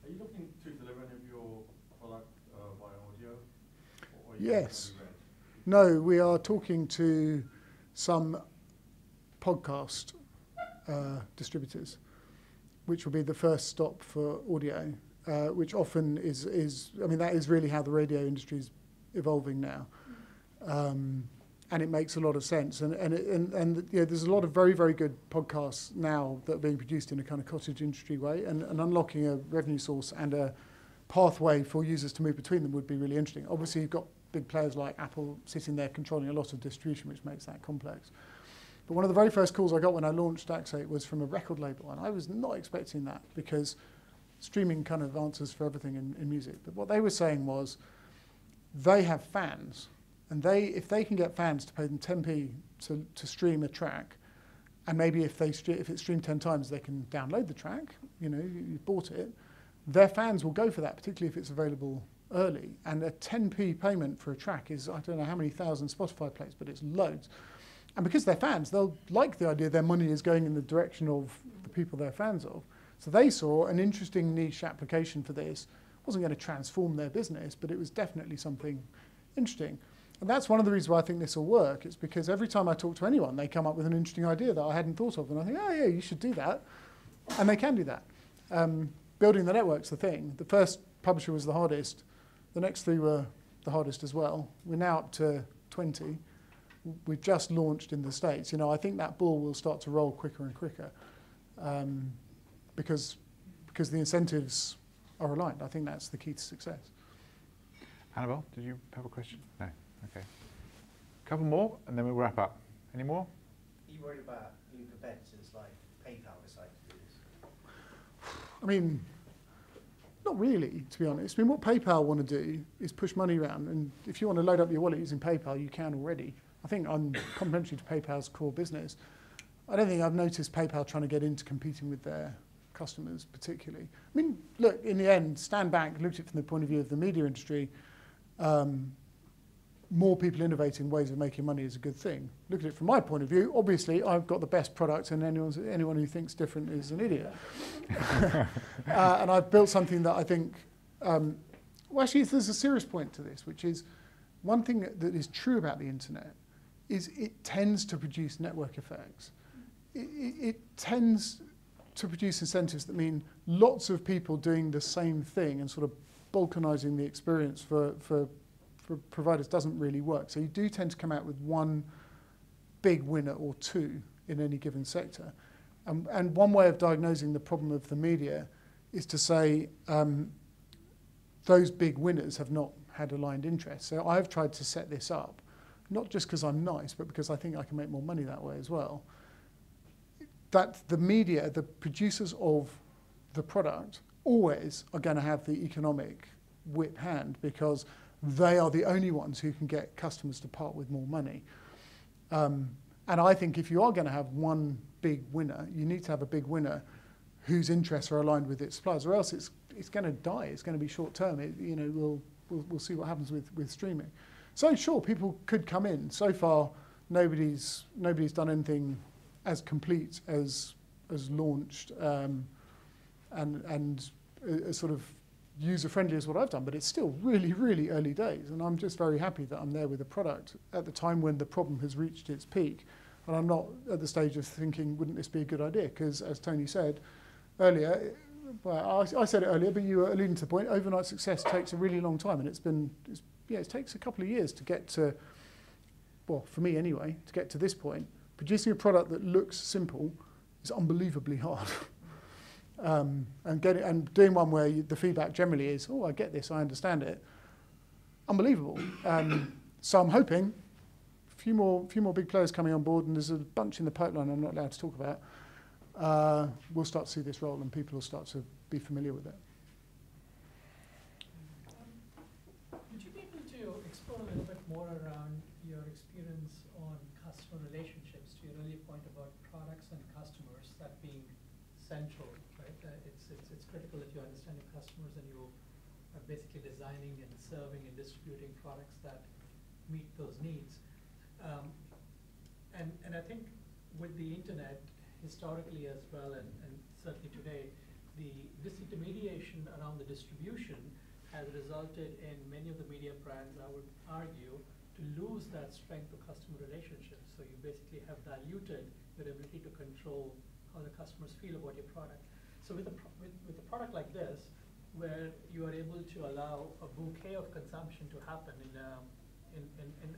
you looking to deliver any of your product via audio? Or Yes. No, we are talking to some podcast distributors, which will be the first stop for audio, which often is, I mean, that is really how the radio industry is evolving now. And it makes a lot of sense. And you know, there's a lot of very, very good podcasts now that are being produced in a kind of cottage industry way, and unlocking a revenue source and a pathway for users to move between them would be really interesting. Obviously, you've got big players like Apple sitting there controlling a lot of distribution, which makes that complex. But one of the very first calls I got when I launched Axate was from a record label, and I was not expecting that, because streaming kind of answers for everything in music. But what they were saying was they have fans, and if they can get fans to pay them 10p to stream a track, and maybe if it's streamed 10 times, they can download the track, you know, you bought it, their fans will go for that, particularly if it's available early. And a 10p payment for a track is, I don't know how many thousand Spotify plays, but it's loads. And because they're fans, they'll like the idea their money is going in the direction of the people they're fans of. So they saw an interesting niche application for this. It wasn't going to transform their business, but it was definitely something interesting. And that's one of the reasons why I think this will work. It's because every time I talk to anyone, they come up with an interesting idea that I hadn't thought of. And I think, oh, yeah, you should do that. And they can do that. Building the network's the thing. The first publisher was the hardest. The next 3 were the hardest as well. We're now up to 20. We've just launched in the States. You know, I think that ball will start to roll quicker and quicker because the incentives are aligned. I think that's the key to success. Annabelle, did you have a question? No. Okay. A couple more, and then we'll wrap up. Any more? Are you worried about new competitors like PayPal deciding to do this? I mean, not really, to be honest. I mean, what PayPal want to do is push money around, and if you want to load up your wallet using PayPal, you can already. I think I'm complementary to PayPal's core business. I don't think I've noticed PayPal trying to get into competing with their customers particularly. I mean, look, in the end, stand back, looked at it from the point of view of the media industry, more people innovating ways of making money is a good thing. Look at it from my point of view. Obviously, I've got the best product, and anyone who thinks different is an idiot. And I've built something that I think, well, actually, there's a serious point to this, which is one thing that is true about the internet is it tends to produce network effects. It tends to produce incentives that mean lots of people doing the same thing and sort of balkanizing the experience for providers doesn't really work. So you do tend to come out with one big winner or two in any given sector. And one way of diagnosing the problem of the media is to say those big winners have not had aligned interests. So I've tried to set this up, not just because I'm nice, but because I think I can make more money that way as well. That the media, the producers of the product, always are going to have the economic whip hand because they are the only ones who can get customers to part with more money. And I think if you are going to have one big winner, you need to have a big winner whose interests are aligned with its suppliers, or else it's going to die. It's going to be short term. You know, we'll see what happens with streaming. So sure, people could come in. So far, nobody's done anything as complete as launched and as sort of user-friendly as what I've done, but it's still really, really early days. And I'm just very happy that I'm there with a product at the time when the problem has reached its peak. And I'm not at the stage of thinking, wouldn't this be a good idea? Because as Tony said earlier, well, I said it earlier, but you were alluding to the point, overnight success takes a really long time. And it takes a couple of years to get to, well, for me anyway, to get to this point. Producing a product that looks simple is unbelievably hard. And doing one where the feedback generally is, oh, I get this, I understand it, unbelievable. So I'm hoping a few more big players coming on board, and there's a bunch in the pipeline I'm not allowed to talk about. We'll start to see this roll, and people will start to be familiar with it. Would you be able to explore a little bit more around your experience on customer relationships, to your earlier point about products and customers, that being central, right? It's critical that you understand your customers and you are basically designing and serving and distributing products that meet those needs. And I think with the internet, historically as well, and certainly today, the disintermediation around the distribution has resulted in many of the media brands, I would argue, to lose that strength of customer relationships. So you basically have diluted your ability to control how the customers feel about your product. So with a product like this, where you are able to allow a bouquet of consumption to happen in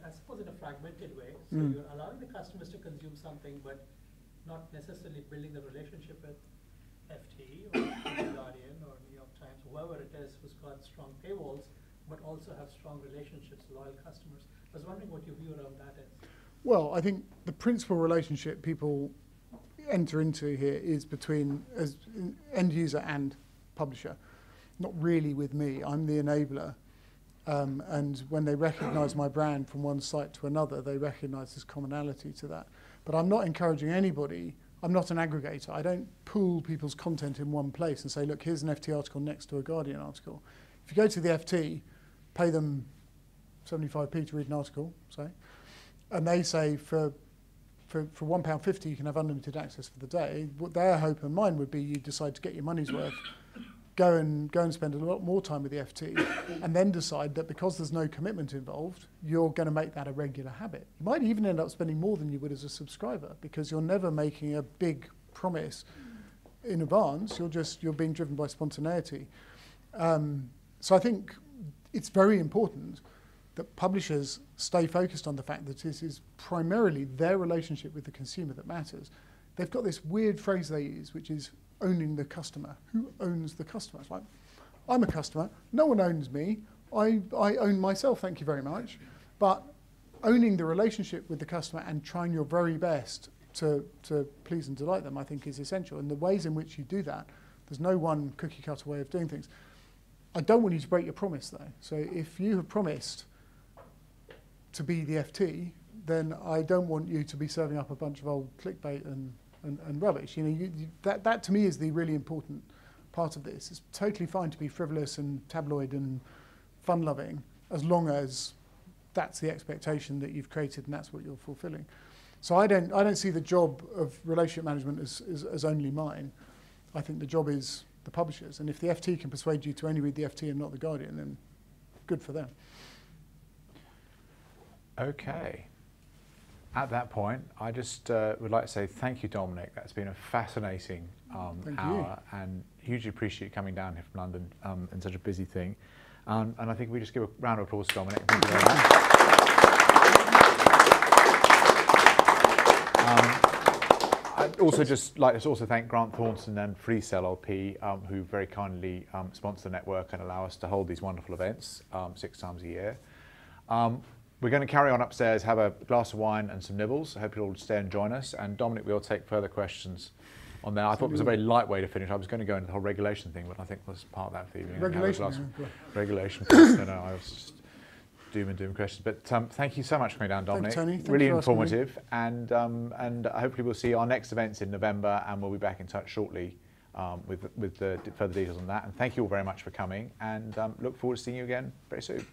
I suppose in a fragmented way, so you're allowing the customers to consume something, but not necessarily building the relationship with FT or The Guardian or New York Times, whoever it is who's got strong paywalls, but also have strong relationships, loyal customers. I was wondering what your view around that is. Well, I think the principal relationship people enter into here is between as end user and publisher, not really with me. I'm the enabler. And when they recognize my brand from one site to another, they recognize this commonality to that. But I'm not encouraging anybody. I'm not an aggregator. I don't pool people's content in one place and say, look, here's an FT article next to a Guardian article. If you go to the FT, pay them 75p to read an article, say, and they say for £1.50 you can have unlimited access for the day, what their hope and mine would be you decide to get your money's worth, go and spend a lot more time with the FT, and then decide that because there's no commitment involved, you're going to make that a regular habit. You might even end up spending more than you would as a subscriber because you're never making a big promise in advance. You're being driven by spontaneity. So I think it's very important that publishers stay focused on the fact that this is primarily their relationship with the consumer that matters. They've got this weird phrase they use, which is owning the customer. Who owns the customer? It's like, I'm a customer, no one owns me, I own myself, thank you very much. But owning the relationship with the customer and trying your very best to please and delight them, I think is essential. And the ways in which you do that, there's no one cookie cutter way of doing things. I don't want you to break your promise though. So if you have promised to be the FT, then I don't want you to be serving up a bunch of old clickbait and rubbish. You know, that to me is the really important part of this. It's totally fine to be frivolous and tabloid and fun-loving as long as that's the expectation that you've created and that's what you're fulfilling. So I don't see the job of relationship management as only mine. I think the job is the publishers. And if the FT can persuade you to only read the FT and not the Guardian, then good for them. Okay. At that point, I just would like to say thank you, Dominic. That's been a fascinating hour, and hugely appreciate you coming down here from London in such a busy thing. And I think we just give a round of applause to Dominic. Thank you very much. I'd also just like to thank Grant Thornton and FreeCell LP, who very kindly sponsor the network and allow us to hold these wonderful events 6 times a year. We're going to carry on upstairs, have a glass of wine and some nibbles. I hope you'll all stay and join us. And Dominic, we'll take further questions on that. I thought it was a very light way to finish. I was going to go into the whole regulation thing, but I think that's part of that for the evening. Regulation. Regulation. No, I was just doom and doom questions. But thank you so much for coming down, Dominic. Thanks, Tony. Thanks really informative. And hopefully we'll see our next events in November, and we'll be back in touch shortly with the further details on that. And thank you all very much for coming, and look forward to seeing you again very soon.